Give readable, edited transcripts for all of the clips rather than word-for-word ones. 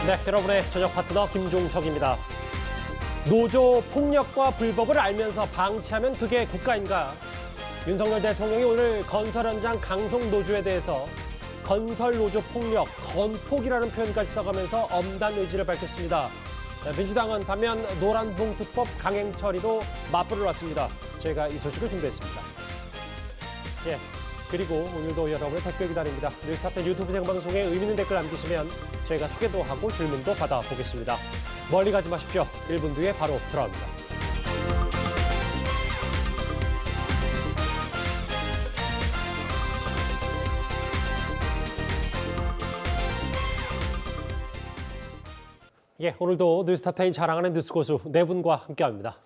네, 여러분의 저녁 파트너 김종석입니다. 노조 폭력과 불법을 알면서 방치하면 그게 국가인가? 윤석열 대통령이 오늘 건설 현장 강성 노조에 대해서 건설 노조 폭력, 건폭이라는 표현까지 써가면서 엄단 의지를 밝혔습니다. 민주당은 반면 노란봉투법 강행 처리로 맞불을 놨습니다. 저희가 이 소식을 준비했습니다. 예, 그리고 오늘도 여러분의 댓글 기다립니다. 뉴스탑10 유튜브 생방송에 의미 있는 댓글 남기시면 저희가 소개도 하고 질문도 받아보겠습니다. 멀리 가지 마십시오. 1분 뒤에 바로 돌아옵니다. 예, 오늘도 뉴스탑10 자랑하는 뉴스 고수 네 분과 함께합니다.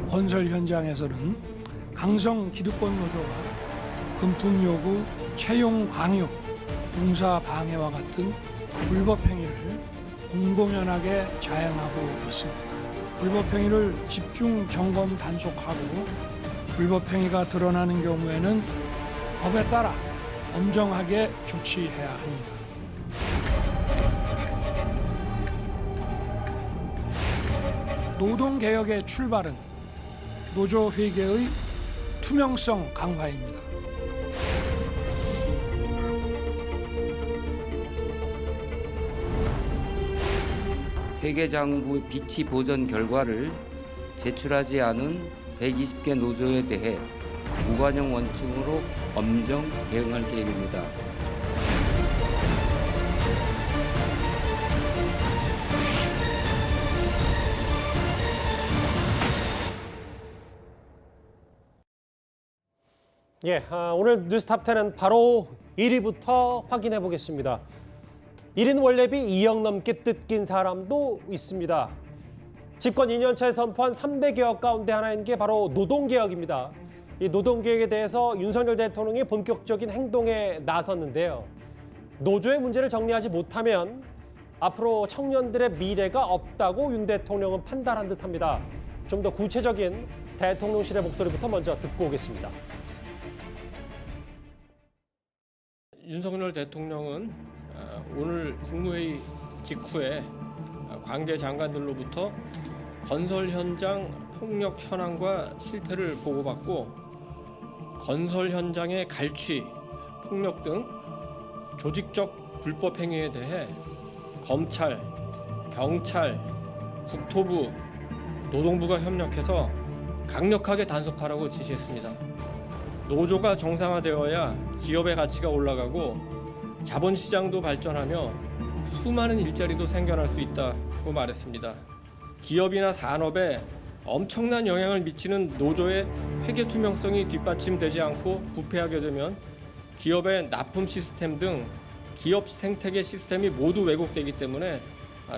건설 현장에서는 강성 기득권 노조가 금품 요구, 채용 강요, 공사 방해와 같은 불법 행위를 공공연하게 자행하고 있습니다. 불법 행위를 집중 점검 단속하고 불법 행위가 드러나는 경우에는 법에 따라 엄정하게 조치해야 합니다. 노동개혁의 출발은 노조 회계의 투명성 강화입니다. 회계장부 비치 보전 결과를 제출하지 않은 120개 노조에 대해 무관용 원칙으로 엄정 대응할 계획입니다. 예, 오늘 뉴스탑10은 바로 1위부터 확인해 보겠습니다. 1인 원래비 2억 넘게 뜯긴 사람도 있습니다. 집권 2년차에 선포한 3대 개혁 가운데 하나인 게 바로 노동개혁입니다. 이 노동개혁에 대해서 윤석열 대통령이 본격적인 행동에 나섰는데요. 노조의 문제를 정리하지 못하면 앞으로 청년들의 미래가 없다고 윤 대통령은 판단한 듯합니다. 좀 더 구체적인 대통령실의 목소리부터 먼저 듣고 오겠습니다. 윤석열 대통령은 오늘 국무회의 직후에 관계 장관들로부터 건설 현장 폭력 현황과 실태를 보고받고 건설 현장의 갈취, 폭력 등 조직적 불법 행위에 대해 검찰, 경찰, 국토부, 노동부가 협력해서 강력하게 단속하라고 지시했습니다. 노조가 정상화되어야 기업의 가치가 올라가고 자본시장도 발전하며 수많은 일자리도 생겨날 수 있다고 말했습니다. 기업이나 산업에 엄청난 영향을 미치는 노조의 회계 투명성이 뒷받침되지 않고 부패하게 되면 기업의 납품 시스템 등 기업 생태계 시스템이 모두 왜곡되기 때문에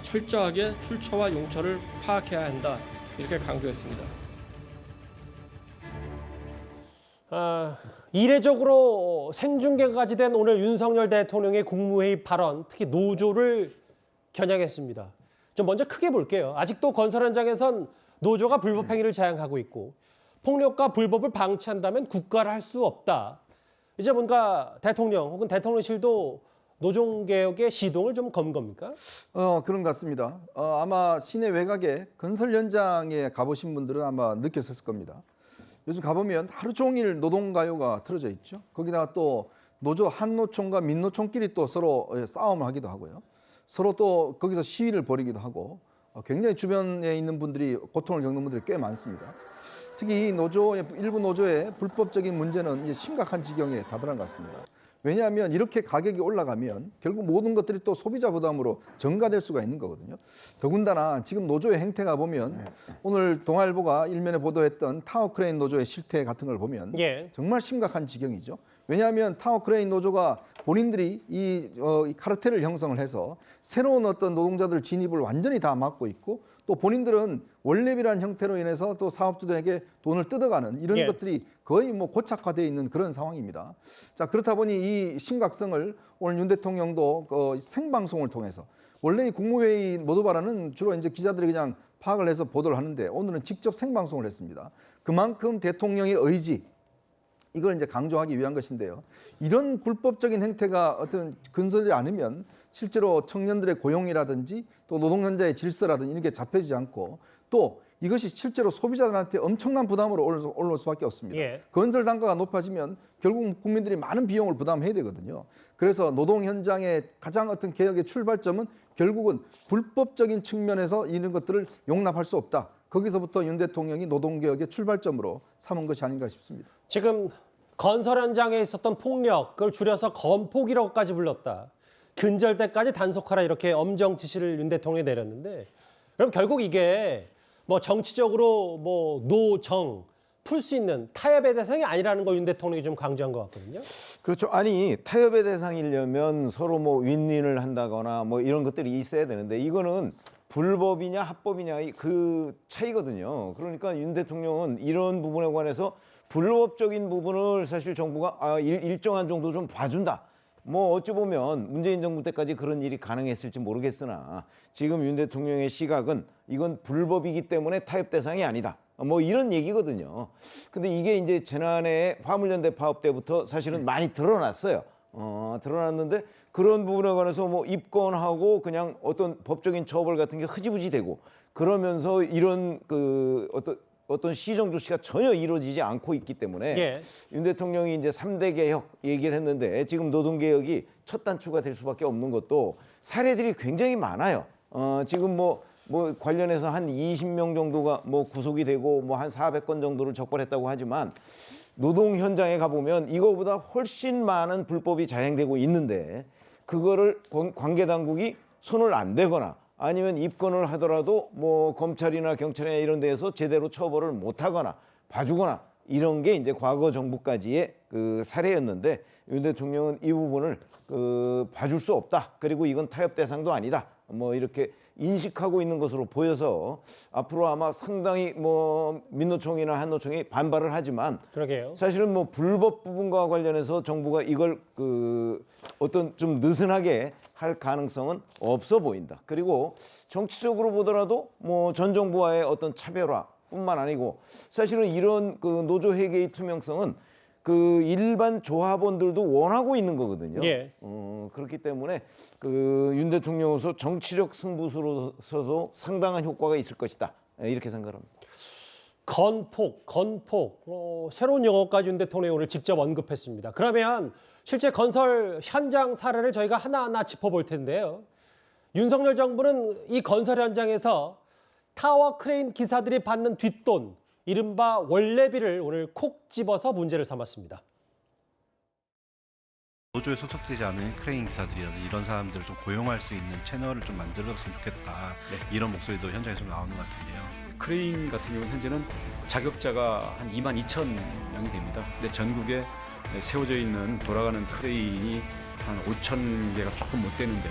철저하게 출처와 용처를 파악해야 한다, 이렇게 강조했습니다. 이례적으로 생중계까지 된 오늘 윤석열 대통령의 국무회의 발언, 특히 노조를 겨냥했습니다. 좀 먼저 크게 볼게요. 아직도 건설 현장에선 노조가 불법 행위를 자행하고 있고 폭력과 불법을 방치한다면 국가를 할 수 없다. 이제 뭔가 대통령 혹은 대통령실도 노동개혁의 시동을 좀 건 겁니까? 그런 것 같습니다. 아마 시내 외곽에 건설 현장에 가보신 분들은 아마 느꼈을 겁니다. 요즘 가보면 하루 종일 노동가요가 틀어져 있죠. 거기다가 또 노조 한노총과 민노총끼리 또 서로 싸움을 하기도 하고요. 서로 또 거기서 시위를 벌이기도 하고 굉장히 주변에 있는 분들이 고통을 겪는 분들이 꽤 많습니다. 특히 이 노조의 일부 노조의 불법적인 문제는 이제 심각한 지경에 다다른 것 같습니다. 왜냐하면 이렇게 가격이 올라가면 결국 모든 것들이 또 소비자 부담으로 전가될 수가 있는 거거든요. 더군다나 지금 노조의 행태가 보면 오늘 동아일보가 일면에 보도했던 타워크레인 노조의 실태 같은 걸 보면 정말 심각한 지경이죠. 왜냐하면 타워 크레인 노조가 본인들이 이 카르텔을 형성을 해서 새로운 어떤 노동자들 진입을 완전히 다 막고 있고 또 본인들은 원래비라는 형태로 인해서 또 사업주들에게 돈을 뜯어가는 이런 예. 것들이 거의 뭐 고착화되어 있는 그런 상황입니다. 자, 그렇다 보니 이 심각성을 오늘 윤 대통령도 생방송을 통해서 원래 이 국무회의 모두 발언은 주로 이제 기자들이 그냥 파악을 해서 보도를 하는데 오늘은 직접 생방송을 했습니다. 그만큼 대통령의 의지 이걸 이제 강조하기 위한 것인데요. 이런 불법적인 행태가 어떤 근소하지 않으면 실제로 청년들의 고용이라든지 또 노동 현장의 질서라든지 이런 게 잡혀지지 않고 또 이것이 실제로 소비자들한테 엄청난 부담으로 올라올 수밖에 없습니다. 예. 건설 단가가 높아지면 결국 국민들이 많은 비용을 부담해야 되거든요. 그래서 노동 현장의 가장 어떤 개혁의 출발점은 결국은 불법적인 측면에서 이런 것들을 용납할 수 없다. 거기서부터 윤 대통령이 노동개혁의 출발점으로 삼은 것이 아닌가 싶습니다. 지금 건설 현장에 있었던 폭력, 그걸 줄여서 건폭이라고까지 불렀다. 근절대까지 단속하라 이렇게 엄정 지시를 윤 대통령이 내렸는데 그럼 결국 이게 뭐 정치적으로 뭐 노정 풀 수 있는 타협의 대상이 아니라는 걸 윤 대통령이 좀 강조한 것 같거든요. 그렇죠. 아니 타협의 대상이려면 서로 뭐 윈윈을 한다거나 뭐 이런 것들이 있어야 되는데 이거는 불법이냐 합법이냐 그 차이거든요. 그러니까 윤 대통령은 이런 부분에 관해서 불법적인 부분을 사실 정부가 일정한 정도 좀 봐준다. 뭐 어찌 보면 문재인 정부 때까지 그런 일이 가능했을지 모르겠으나 지금 윤 대통령의 시각은 이건 불법이기 때문에 타협 대상이 아니다. 뭐 이런 얘기거든요. 근데 이게 이제 지난해 화물연대 파업 때부터 사실은 많이 드러났어요. 드러났는데 그런 부분에 관해서 뭐 입건하고 그냥 어떤 법적인 처벌 같은 게 흐지부지 되고 그러면서 이런 그 어떤 시정 조치가 전혀 이루어지지 않고 있기 때문에 예. 윤 대통령이 이제 3대 개혁 얘기를 했는데 지금 노동개혁이 첫 단추가 될 수밖에 없는 것도 사례들이 굉장히 많아요. 지금 뭐 관련해서 한 20명 정도가 뭐 구속이 되고 뭐 한 400건 정도를 적발했다고 하지만 노동 현장에 가보면 이거보다 훨씬 많은 불법이 자행되고 있는데 그거를 관계 당국이 손을 안 대거나 아니면 입건을 하더라도 뭐 검찰이나 경찰이나 이런 데에서 제대로 처벌을 못 하거나 봐주거나 이런 게 이제 과거 정부까지의 그 사례였는데 윤 대통령은 이 부분을 봐줄 수 없다. 그리고 이건 타협 대상도 아니다. 뭐 이렇게 인식하고 있는 것으로 보여서 앞으로 아마 상당히 뭐 민노총이나 한노총이 반발을 하지만 그러게요. 사실은 뭐 불법 부분과 관련해서 정부가 이걸 어떤 좀 느슨하게 할 가능성은 없어 보인다. 그리고 정치적으로 보더라도 뭐 전 정부와의 어떤 차별화뿐만 아니고 사실은 이런 그 노조 회계의 투명성은 그 일반 조합원들도 원하고 있는 거거든요. 예. 그렇기 때문에 그 윤 대통령으로서 정치적 승부수로서도 상당한 효과가 있을 것이다. 이렇게 생각합니다. 건폭, 새로운 용어까지 윤 대통령이 오늘 직접 언급했습니다. 그러면 실제 건설 현장 사례를 저희가 하나하나 짚어볼 텐데요. 윤석열 정부는 이 건설 현장에서 타워 크레인 기사들이 받는 뒷돈, 이른바 원래비를 오늘 콕 집어서 문제를 삼았습니다. 노조에 소속되지 않은 크레인 기사들이라든지 이런 사람들을 좀 고용할 수 있는 채널을 좀 만들었으면 좋겠다. 이런 목소리도 현장에서 나오는 것 같은데요. 크레인 같은 경우는 현재는 자격자가 한 22,000명이 됩니다. 근데 전국에 세워져 있는 돌아가는 크레인이 한 5,000개가 조금 못 되는데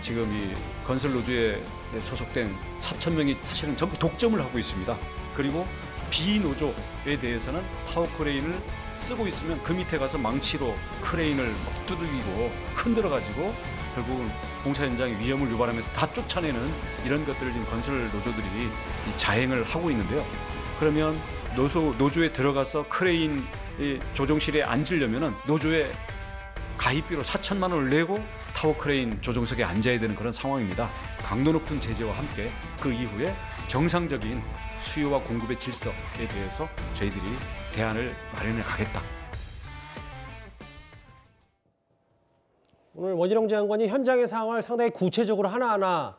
지금 이 건설 노조에 소속된 4,000명이 사실은 전부 독점을 하고 있습니다. 그리고 비노조에 대해서는 타워 크레인을 쓰고 있으면 그 밑에 가서 망치로 크레인을 막 두들기고 흔들어가지고 결국은 공사 현장의 위험을 유발하면서 다 쫓아내는 이런 것들을 지금 건설 노조들이 자행을 하고 있는데요. 그러면 노조에 들어가서 크레인 조종실에 앉으려면은 노조에 가입비로 4천만 원을 내고 타워 크레인 조종석에 앉아야 되는 그런 상황입니다. 강도 높은 제재와 함께 그 이후에 정상적인 수요와 공급의 질서에 대해서 저희들이 대안을 마련해 가겠다. 오늘 원희룡 장관이 현장의 상황을 상당히 구체적으로 하나하나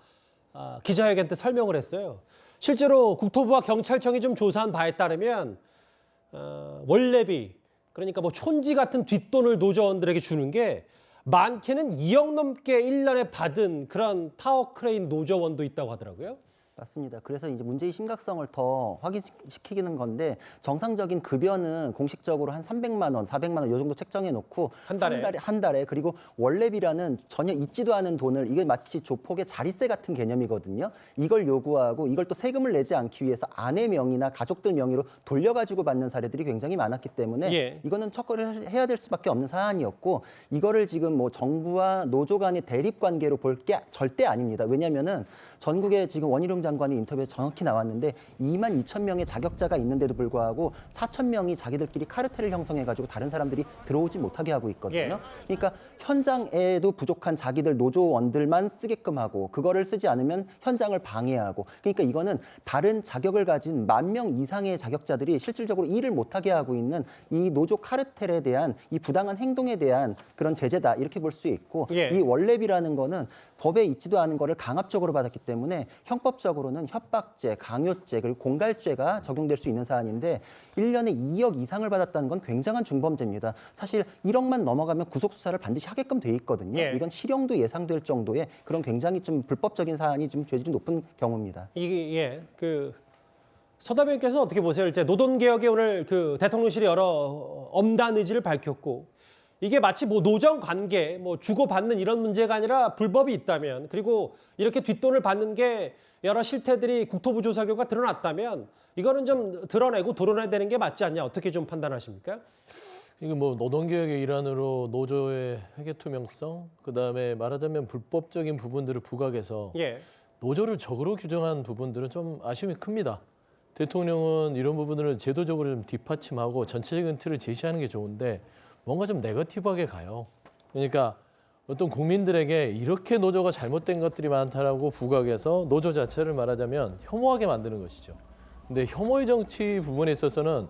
기자회견 때 설명을 했어요. 실제로 국토부와 경찰청이 좀 조사한 바에 따르면 원래비, 그러니까 뭐 촌지 같은 뒷돈을 노조원들에게 주는 게 많게는 2억 넘게 1년에 받은 그런 타워 크레인 노조원도 있다고 하더라고요. 맞습니다. 그래서 이제 문제의 심각성을 더 확인시키는 건데 정상적인 급여는 공식적으로 한 300만 원, 400만 원 요 정도 책정해 놓고 한 달에 그리고 원래비라는 전혀 있지도 않은 돈을 이게 마치 조폭의 자릿세 같은 개념이거든요. 이걸 요구하고 이걸 또 세금을 내지 않기 위해서 아내 명의나 가족들 명의로 돌려가지고 받는 사례들이 굉장히 많았기 때문에 이거는 척결을 해야 될 수밖에 없는 사안이었고 이거를 지금 뭐 정부와 노조 간의 대립 관계로 볼 게 절대 아닙니다. 왜냐하면은 전국에 지금 원희룡 장관이 인터뷰에 정확히 나왔는데 2만 2천 명의 자격자가 있는데도 불구하고 4천 명이 자기들끼리 카르텔을 형성해가지고 다른 사람들이 들어오지 못하게 하고 있거든요. 그러니까 현장에도 부족한 자기들 노조원들만 쓰게끔 하고 그거를 쓰지 않으면 현장을 방해하고 그러니까 이거는 다른 자격을 가진 1만 명 이상의 자격자들이 실질적으로 일을 못하게 하고 있는 이 노조 카르텔에 대한 이 부당한 행동에 대한 그런 제재다 이렇게 볼 수 있고 이 원래비라는 거는 법에 있지도 않은 거를 강압적으로 받았기 때문에 형법적으로는 협박죄, 강요죄 그리고 공갈죄가 적용될 수 있는 사안인데 1년에 2억 이상을 받았다는 건 굉장한 중범죄입니다. 사실 1억만 넘어가면 구속수사를 반드시 하게끔 돼 있거든요. 이건 실형도 예상될 정도의 그런 굉장히 좀 불법적인 사안이 좀 죄질이 높은 경우입니다. 이게 서다변께서 어떻게 보세요? 이제 노동개혁에 오늘 그 대통령실이 여러 엄단 의지를 밝혔고 이게 마치 뭐 노정 관계, 뭐 주고받는 이런 문제가 아니라 불법이 있다면 그리고 이렇게 뒷돈을 받는 게 여러 실태들이 국토부 조사 결과 드러났다면 이거는 좀 드러내고 도론해야 되는 게 맞지 않냐 어떻게 좀 판단하십니까? 이게 뭐 노동개혁의 일환으로 노조의 회계 투명성, 그다음에 말하자면 불법적인 부분들을 부각해서 노조를 적으로 규정한 부분들은 좀 아쉬움이 큽니다. 대통령은 이런 부분들을 제도적으로 좀 뒷받침하고 전체적인 틀을 제시하는 게 좋은데 뭔가 좀 네거티브하게 가요. 그러니까 어떤 국민들에게 이렇게 노조가 잘못된 것들이 많다라고 부각해서 노조 자체를 말하자면 혐오하게 만드는 것이죠. 근데 혐오의 정치 부분에 있어서는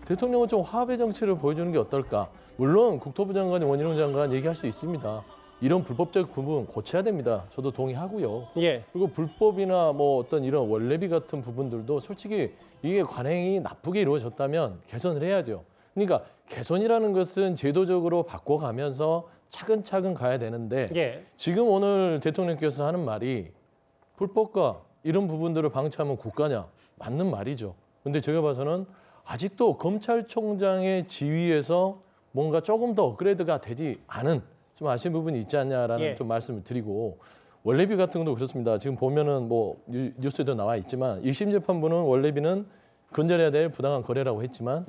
대통령은 좀 화합의 정치를 보여주는 게 어떨까. 물론 국토부 장관이 원희룡 장관 얘기할 수 있습니다. 이런 불법적 부분 고쳐야 됩니다. 저도 동의하고요. 그리고 불법이나 뭐 어떤 이런 원래비 같은 부분들도 솔직히 이게 관행이 나쁘게 이루어졌다면 개선을 해야죠. 그러니까 개선이라는 것은 제도적으로 바꿔가면서 차근차근 가야 되는데 지금 오늘 대통령께서 하는 말이 불법과 이런 부분들을 방치하면 국가냐? 맞는 말이죠. 근데 제가 봐서는 아직도 검찰총장의 지위에서 뭔가 조금 더 업그레이드가 되지 않은 좀 아쉬운 부분이 있지 않냐라는 좀 말씀을 드리고 원래비 같은 것도 그렇습니다. 지금 보면은 뭐 뉴스에도 나와 있지만 1심 재판부는 원래비는 근절해야 될 부당한 거래라고 했지만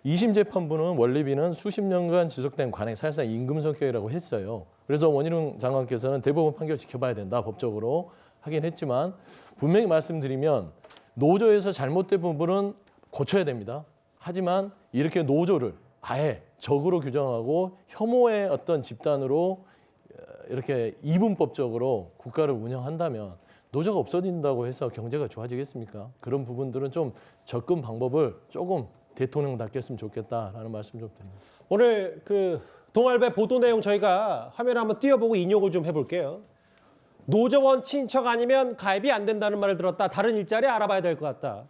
2심 재판부는 원래비는 수십 년간 지속된 관행, 사실상 임금 성격이라고 했어요. 그래서 원희룡 장관께서는 대법원 판결 지켜봐야 된다, 법적으로 하긴 했지만 분명히 말씀드리면 노조에서 잘못된 부분은 고쳐야 됩니다. 하지만 이렇게 노조를 아예 적으로 규정하고 혐오의 어떤 집단으로 이렇게 이분법적으로 국가를 운영한다면 노조가 없어진다고 해서 경제가 좋아지겠습니까? 그런 부분들은 좀 접근 방법을 조금 대통령답게 했으면 좋겠다라는 말씀 좀 드립니다. 오늘 그 동아일보 보도 내용 저희가 화면에 한번 띄워보고 인용을 좀 해볼게요. 노조원 친척 아니면 가입이 안 된다는 말을 들었다. 다른 일자리 알아봐야 될 것 같다.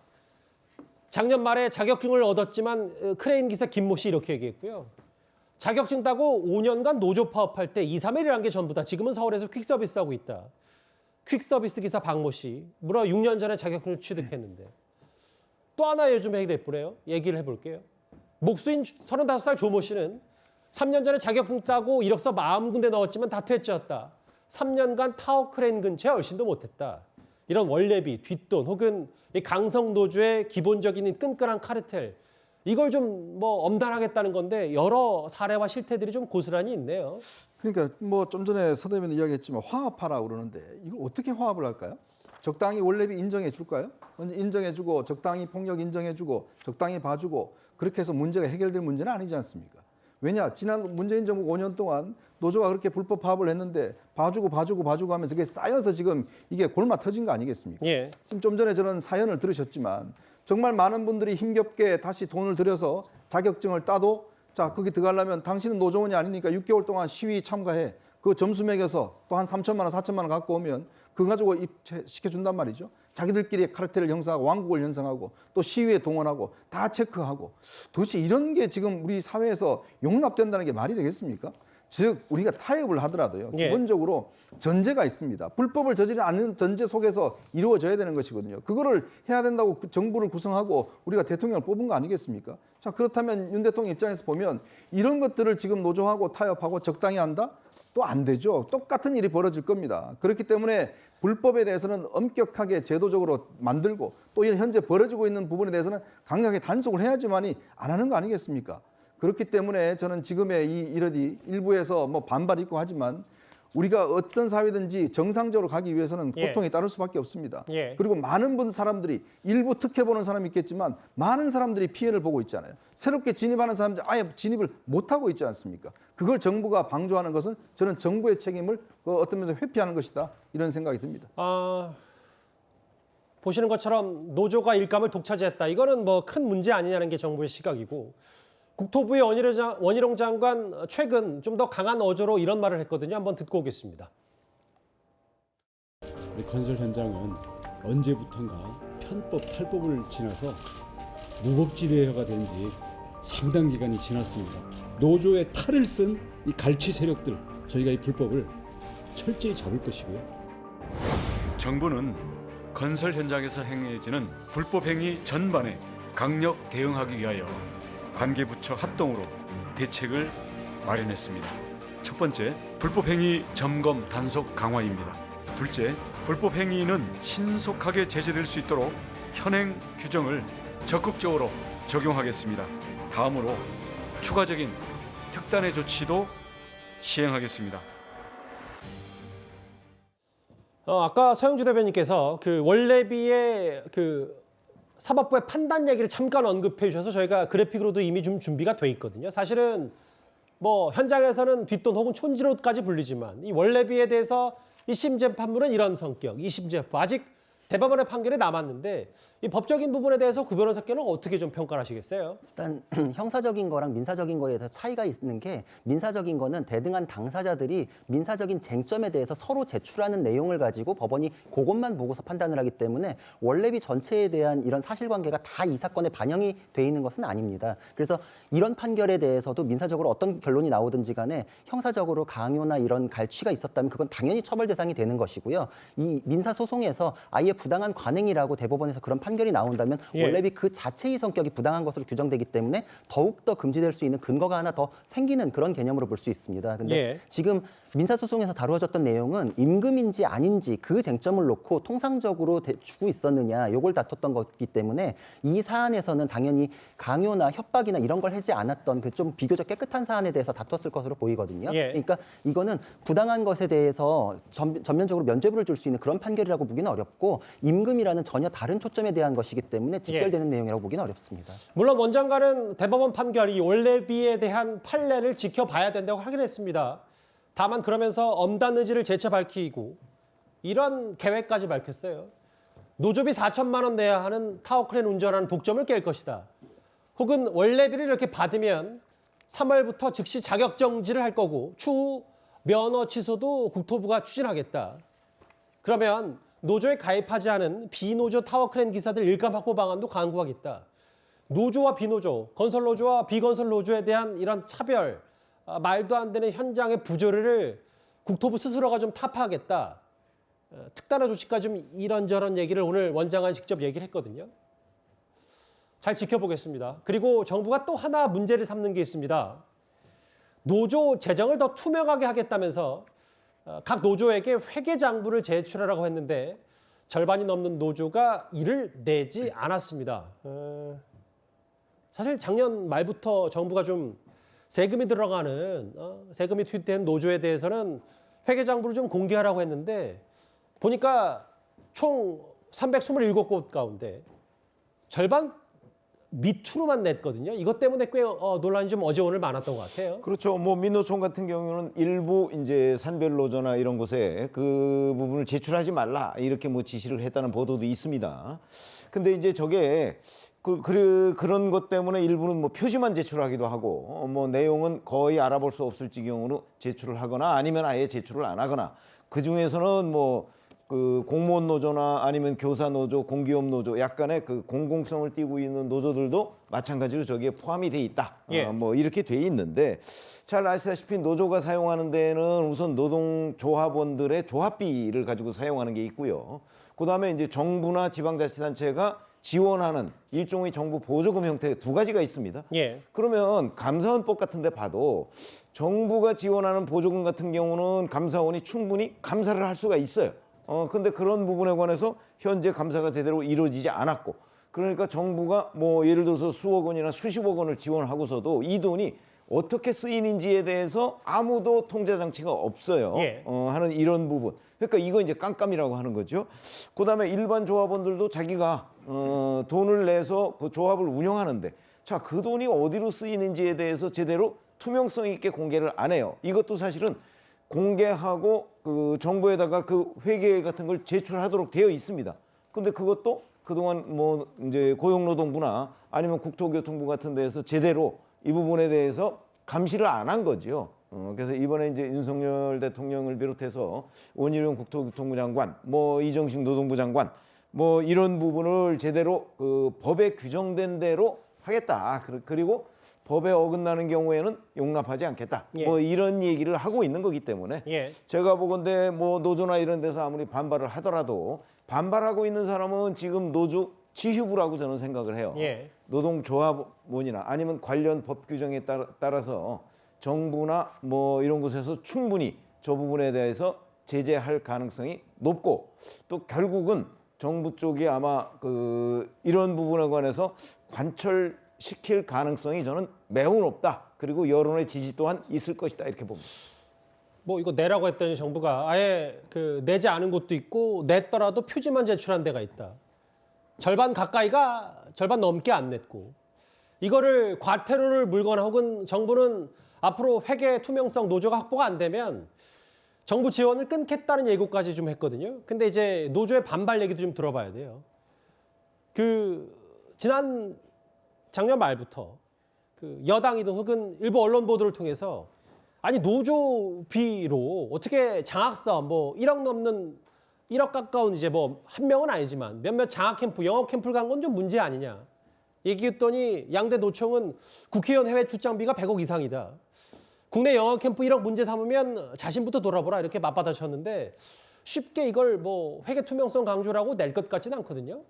작년 말에 자격증을 얻었지만 크레인 기사 김모 씨 이렇게 얘기했고요. 자격증 따고 5년간 노조 파업할 때 2, 3일이라는 게 전부다. 지금은 서울에서 퀵서비스하고 있다. 퀵서비스 기사 박모 씨, 무려 6년 전에 자격증을 취득했는데 또 하나 요즘 얘기를 해볼게요. 목수인 35살 조모 씨는 3년 전에 자격증 따고 이력서 40군데 넣었지만 다 퇴짜였다. 3년간 타워 크레인 근처에 얼씬도 못했다. 이런 원래비, 뒷돈 혹은 이 강성노조의 기본적인 끈끈한 카르텔 이걸 좀 뭐 엄단하겠다는 건데 여러 사례와 실태들이 좀 고스란히 있네요. 그러니까 뭐 좀 전에 서 대변인 이야기했지만 화합하라 그러는데 이걸 어떻게 화합을 할까요? 적당히 원래비 인정해 줄까요? 인정해 주고 적당히 폭력 인정해 주고 적당히 봐주고 그렇게 해서 문제가 해결될 문제는 아니지 않습니까? 왜냐? 지난 문재인 정부 5년 동안 노조가 그렇게 불법 파업을 했는데 봐주고 하면서 그게 쌓여서 지금 이게 골마 터진 거 아니겠습니까? 지금 좀 전에 저는 사연을 들으셨지만 정말 많은 분들이 힘겹게 다시 돈을 들여서 자격증을 따도 자 거기 들어가려면 당신은 노조원이 아니니까 6개월 동안 시위 참가해. 그 점수 매겨서 또 한 3천만 원, 4천만 원 갖고 오면 그거 가지고 입시켜준단 말이죠. 자기들끼리 카르텔을 형성하고 왕국을 형성하고 또 시위에 동원하고 다 체크하고 도대체 이런 게 지금 우리 사회에서 용납된다는 게 말이 되겠습니까? 즉 우리가 타협을 하더라도요. 예. 기본적으로 전제가 있습니다. 불법을 저지르지 않는 전제 속에서 이루어져야 되는 것이거든요. 그거를 해야 된다고 정부를 구성하고 우리가 대통령을 뽑은 거 아니겠습니까? 자, 그렇다면 윤 대통령 입장에서 보면 이런 것들을 지금 노조하고 타협하고 적당히 한다? 또 안 되죠. 똑같은 일이 벌어질 겁니다. 그렇기 때문에 불법에 대해서는 엄격하게 제도적으로 만들고 또 이런 현재 벌어지고 있는 부분에 대해서는 강하게 단속을 해야지만이 안 하는 거 아니겠습니까? 그렇기 때문에 저는 지금의 이 일이 일부에서 뭐 반발이 있고 하지만 우리가 어떤 사회든지 정상적으로 가기 위해서는 예. 고통이 따를 수밖에 없습니다. 예. 그리고 많은 사람들이 일부 특혜 보는 사람이 있겠지만 많은 사람들이 피해를 보고 있잖아요. 새롭게 진입하는 사람들 아예 진입을 못하고 있지 않습니까? 그걸 정부가 방조하는 것은 저는 정부의 책임을 어떤 면에서 회피하는 것이다 이런 생각이 듭니다. 보시는 것처럼 노조가 일감을 독차지했다. 이거는 뭐 큰 문제 아니냐는 게 정부의 시각이고 국토부의 원희룡 장관 최근 좀 더 강한 어조로 이런 말을 했거든요. 한번 듣고 오겠습니다. 우리 건설 현장은 언제부턴가 편법, 탈법을 지나서 무법지대화가 된 지 상당 기간이 지났습니다. 노조의 탈을 쓴 이 갈취 세력들, 저희가 이 불법을 철저히 잡을 것이고요. 정부는 건설 현장에서 행해지는 불법 행위 전반에 강력 대응하기 위하여 관계부처 합동으로 대책을 마련했습니다. 첫 번째, 불법 행위 점검 단속 강화입니다. 둘째, 불법 행위는 신속하게 제재될 수 있도록 현행 규정을 적극적으로 적용하겠습니다. 다음으로 추가적인 특단의 조치도 시행하겠습니다. 아까 서영주 대변인께서 그 원래비의 그 사법부의 판단 얘기를 잠깐 언급해 주셔서 저희가 그래픽으로도 이미 좀 준비가 돼 있거든요. 사실은 뭐 현장에서는 뒷돈 혹은 촌지로까지 불리지만 이 원래비에 대해서 1심 재판부는 이런 성격, 2심 재판 아직 대법원의 판결이 남았는데 이 법적인 부분에 대해서 구 변호사께는 어떻게 좀 평가를 하시겠어요? 일단 형사적인 거랑 민사적인 거에 대해서 차이가 있는 게 민사적인 거는 대등한 당사자들이 민사적인 쟁점에 대해서 서로 제출하는 내용을 가지고 법원이 그것만 보고서 판단을 하기 때문에 원래비 전체에 대한 이런 사실관계가 다 이 사건에 반영이 돼 있는 것은 아닙니다. 그래서 이런 판결에 대해서도 민사적으로 어떤 결론이 나오든지 간에 형사적으로 강요나 이런 갈취가 있었다면 그건 당연히 처벌 대상이 되는 것이고요. 이 민사소송에서 아예 부당한 관행이라고 대법원에서 그런 판결이 나온다면 예. 원래비 그 자체의 성격이 부당한 것으로 규정되기 때문에 더욱더 금지될 수 있는 근거가 하나 더 생기는 그런 개념으로 볼 수 있습니다. 근데 예. 지금 민사소송에서 다루어졌던 내용은 임금인지 아닌지 그 쟁점을 놓고 통상적으로 주고 있었느냐 요걸 다퉜던 거기 때문에 이 사안에서는 당연히 강요나 협박이나 이런 걸 하지 않았던 그 좀 비교적 깨끗한 사안에 대해서 다퉜을 것으로 보이거든요. 예. 그러니까 이거는 부당한 것에 대해서 전면적으로 면죄부를 줄 수 있는 그런 판결이라고 보기는 어렵고 임금이라는 전혀 다른 초점에 대한 것이기 때문에 직결되는 내용이라고 보기는 어렵습니다. 물론 원 장관은 대법원 판결이 원래비에 대한 판례를 지켜봐야 된다고 하긴 했습니다. 다만 그러면서 엄단 의지를 재차 밝히고 이런 계획까지 밝혔어요. 노조비 4천만 원 내야 하는 타워크레인 운전하는 독점을 깰 것이다. 혹은 원래비를 이렇게 받으면 3월부터 즉시 자격정지를 할 거고 추후 면허 취소도 국토부가 추진하겠다. 그러면 노조에 가입하지 않은 비노조 타워크레인 기사들 일감 확보 방안도 강구하겠다. 노조와 비노조, 건설노조와 비건설노조에 대한 이런 차별, 말도 안 되는 현장의 부조리를 국토부 스스로가 좀 타파하겠다. 특단의 조치까지 좀 이런저런 얘기를 오늘 원장관이 직접 얘기를 했거든요. 잘 지켜보겠습니다. 그리고 정부가 또 하나 문제를 삼는 게 있습니다. 노조 재정을 더 투명하게 하겠다면서 각 노조에게 회계장부를 제출하라고 했는데 절반이 넘는 노조가 이를 내지 않았습니다. 사실 작년 말부터 정부가 좀 세금이 들어가는 세금이 투입된 노조에 대해서는 회계장부를 좀 공개하라고 했는데 보니까 총 327곳 가운데 절반 밑으로만 냈거든요. 이것 때문에 꽤 논란이 좀 어제 오늘 많았던 것 같아요. 그렇죠. 뭐 민노총 같은 경우는 일부 이제 산별 노조나 이런 곳에 그 부분을 제출하지 말라 이렇게 뭐 지시를 했다는 보도도 있습니다. 근데 이제 저게 그런 것 때문에 일부는 뭐 표지만 제출하기도 하고 뭐 내용은 거의 알아볼 수 없을 지경으로 제출을 하거나 아니면 아예 제출을 안 하거나 그 중에서는 뭐 그 공무원 노조나 아니면 교사 노조, 공기업 노조 약간의 그 공공성을 띠고 있는 노조들도 마찬가지로 저기에 포함이 돼 있다. 예. 뭐 이렇게 돼 있는데 잘 아시다시피 노조가 사용하는 데는 우선 노동조합원들의 조합비를 가지고 사용하는 게 있고요. 그다음에 이제 정부나 지방자치단체가 지원하는 일종의 정부 보조금 형태 두 가지가 있습니다. 예. 그러면 감사원법 같은 데 봐도 정부가 지원하는 보조금 같은 경우는 감사원이 충분히 감사를 할 수가 있어요. 근데 그런 부분에 관해서 현재 감사가 제대로 이루어지지 않았고, 그러니까 정부가 뭐 예를 들어서 수억 원이나 수십억 원을 지원하고서도 이 돈이 어떻게 쓰이는지에 대해서 아무도 통제 장치가 없어요. 예. 하는 이런 부분. 그러니까 이거 이제 깜깜이라고 하는 거죠. 그다음에 일반 조합원들도 자기가 돈을 내서 그 조합을 운영하는데, 자, 그 돈이 어디로 쓰이는지에 대해서 제대로 투명성 있게 공개를 안 해요. 이것도 사실은 공개하고 그 정부에다가 그 회계 같은 걸 제출하도록 되어 있습니다. 근데 그것도 그동안 뭐 이제 고용노동부나 아니면 국토교통부 같은 데에서 제대로 이 부분에 대해서 감시를 안 한 거죠. 그래서 이번에 이제 윤석열 대통령을 비롯해서 원희룡 국토교통부 장관, 뭐 이정식 노동부 장관, 뭐 이런 부분을 제대로 그 법에 규정된 대로 하겠다. 그리고 법에 어긋나는 경우에는 용납하지 않겠다. 예. 뭐 이런 얘기를 하고 있는 거기 때문에 예. 제가 보건대 뭐 노조나 이런 데서 아무리 반발을 하더라도 반발하고 있는 사람은 지금 노조 지휘부라고 저는 생각을 해요. 예. 노동조합원이나 아니면 관련 법 규정에 따라서 정부나 뭐 이런 곳에서 충분히 저 부분에 대해서 제재할 가능성이 높고, 또 결국은 정부 쪽이 아마 그 이런 부분에 관해서 관철시킬 가능성이 저는 매우 높다. 그리고 여론의 지지 또한 있을 것이다, 이렇게 봅니다. 뭐 이거 내라고 했더니 정부가 아예 그 내지 않은 곳도 있고 냈더라도 표지만 제출한 데가 있다. 절반 가까이가 절반 넘게 안 냈고, 이거를 과태료를 물거나 혹은 정부는 앞으로 회계 투명성 노조가 확보가 안 되면 정부 지원을 끊겠다는 예고까지 좀 했거든요. 근데 이제 노조의 반발 얘기도 좀 들어봐야 돼요. 그 지난 작년 말부터 그 여당이든 혹은 일부 언론 보도를 통해서 아니 노조비로 어떻게 장학사업 뭐 1억 넘는 1억 가까운 이제 뭐 한 명은 아니지만 몇몇 장학 캠프, 영어 캠프를 간 건 좀 문제 아니냐 얘기했더니 양대 노총은 국회의원 해외 출장비가 100억 이상이다. 국내 영어 캠프 1억 문제 삼으면 자신부터 돌아보라 이렇게 맞받아쳤는데 쉽게 이걸 뭐 회계 투명성 강조라고 낼 것 같지는 않거든요.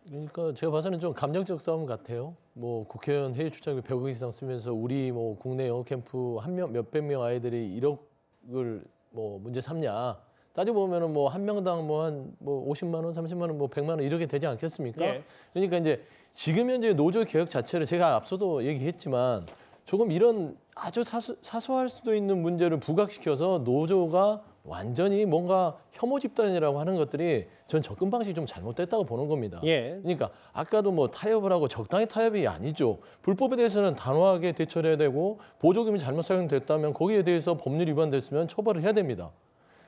그러니까 제가 봐서는 좀 감정적 싸움 같아요. 뭐 국회의원 해외 출장비 100억 이상 쓰면서 우리 뭐 국내 영어 캠프 한 명 몇백 명 아이들이 1억을 뭐 문제 삼냐. 따지고 보면은 뭐 한 명당 뭐 한 뭐 50만 원, 30만 원, 뭐 100만 원 이렇게 되지 않겠습니까? 예. 그러니까 이제 지금 현재 노조 개혁 자체를 제가 앞서도 얘기했지만 조금 이런 아주 사소할 수도 있는 문제를 부각시켜서 노조가 완전히 뭔가 혐오 집단이라고 하는 것들이 전 접근 방식이 좀 잘못됐다고 보는 겁니다. 예. 그러니까 아까도 뭐 타협을 하고 적당히 타협이 아니죠. 불법에 대해서는 단호하게 대처를 해야 되고 보조금이 잘못 사용됐다면 거기에 대해서 법률 위반됐으면 처벌을 해야 됩니다.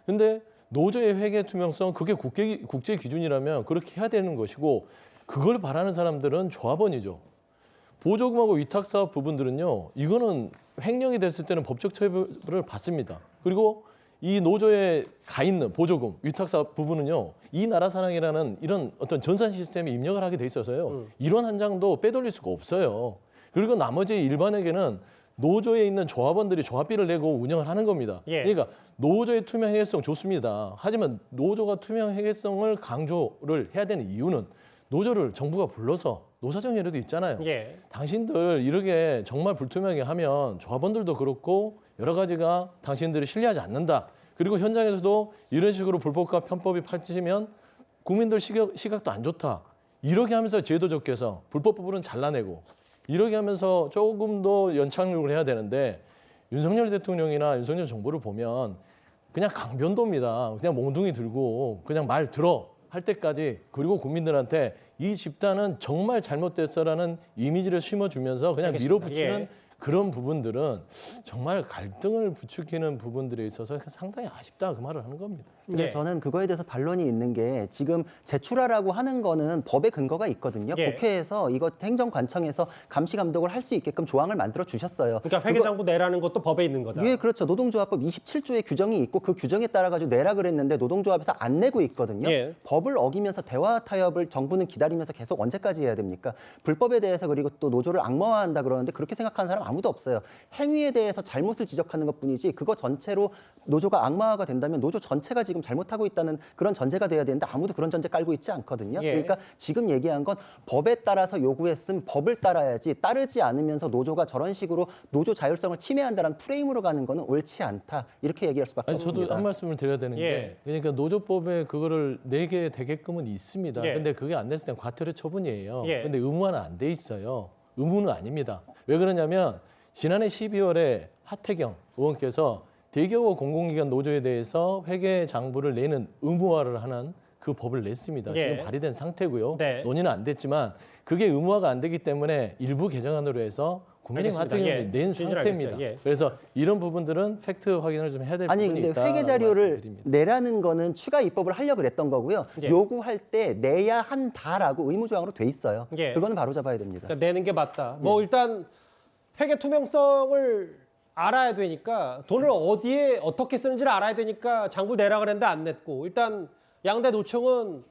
근데 노조의 회계 투명성 그게 국제 기준이라면 그렇게 해야 되는 것이고 그걸 바라는 사람들은 조합원이죠. 보조금하고 위탁사업 부분들은요. 이거는 횡령이 됐을 때는 법적 처벌을 받습니다. 그리고 이 노조에 가 있는 보조금, 위탁사업 부분은요. 이 나라 사랑이라는 이런 어떤 전산 시스템에 입력을 하게 돼 있어서요. 이런 한 장도 빼돌릴 수가 없어요. 그리고 나머지 일반에게는 노조에 있는 조합원들이 조합비를 내고 운영을 하는 겁니다. 예. 그러니까 노조의 투명 회계성 좋습니다. 하지만 노조가 투명 회계성을 강조를 해야 되는 이유는 노조를 정부가 불러서 노사정의라도 있잖아요. 예. 당신들 이렇게 정말 불투명하게 하면 조합원들도 그렇고 여러 가지가 당신들이 신뢰하지 않는다. 그리고 현장에서도 이런 식으로 불법과 편법이 펼치면 국민들 시각도 안 좋다. 이렇게 하면서 제도적 개선, 불법 부분은 잘라내고 이렇게 하면서 조금 더 연착륙을 해야 되는데 윤석열 대통령이나 윤석열 정부를 보면 그냥 강변도입니다. 그냥 몽둥이 들고 그냥 말 들어 할 때까지 그리고 국민들한테 이 집단은 정말 잘못됐어라는 이미지를 심어주면서 그냥 알겠습니다. 밀어붙이는 예. 그런 부분들은 정말 갈등을 부추기는 부분들에 있어서 상당히 아쉽다 그 말을 하는 겁니다. 근데 저는 그거에 대해서 반론이 있는 게 지금 제출하라고 하는 거는 법의 근거가 있거든요. 국회에서 이거 행정관청에서 감시 감독을 할 수 있게끔 조항을 만들어 주셨어요. 그러니까 회계장부 내라는 것도 법에 있는 거다. 예, 그렇죠. 노동조합법 27조의 규정이 있고 그 규정에 따라 가지고 내라 그랬는데 노동조합에서 안 내고 있거든요. 법을 어기면서 대화 타협을 정부는 기다리면서 계속 언제까지 해야 됩니까? 불법에 대해서 그리고 또 노조를 악마화한다 그러는데 그렇게 생각하는 사람 아무도 없어요. 행위에 대해서 잘못을 지적하는 것뿐이지 그거 전체로 노조가 악마화가 된다면 노조 전체가 지금 잘못하고 있다는 그런 전제가 돼야 되는데 아무도 그런 전제 깔고 있지 않거든요. 그러니까 지금 얘기한 건 법에 따라서 요구했음 법을 따라야지 따르지 않으면서 노조가 저런 식으로 노조 자율성을 침해한다는 프레임으로 가는 거는 옳지 않다. 이렇게 얘기할 수밖에 없습니다. 저도 한 말씀을 드려야 되는 게 그러니까 노조법에 그거를 내게 되게끔은 있습니다. 근데 그게 안 됐을 땐 과태료 처분이에요. 근데 의무화는 안 돼 있어요. 의무는 아닙니다. 왜 그러냐면 지난해 12월에 하태경 의원께서 대기업 공공기관 노조에 대해서 회계 장부를 내는 의무화를 하는 그 법을 냈습니다. 지금 발의된 상태고요. 논의는 안 됐지만 그게 의무화가 안 되기 때문에 일부 개정안으로 해서 국민의힘 하태경이 낸 상태입니다. 그래서 이런 부분들은 팩트 확인을 좀 해야 될 부분이 있다. 근데 회계 자료를 내라는 거는 추가 입법을 하려고 그랬던 거고요. 요구할 때 내야 한다라고 의무 조항으로 돼 있어요. 그거는 바로 잡아야 됩니다. 그러니까 내는 게 맞다. 뭐 일단 회계 투명성을 알아야 되니까 돈을 어디에 어떻게 쓰는지를 알아야 되니까 장부 내라 그랬는데 안 냈고 일단 양대 노총은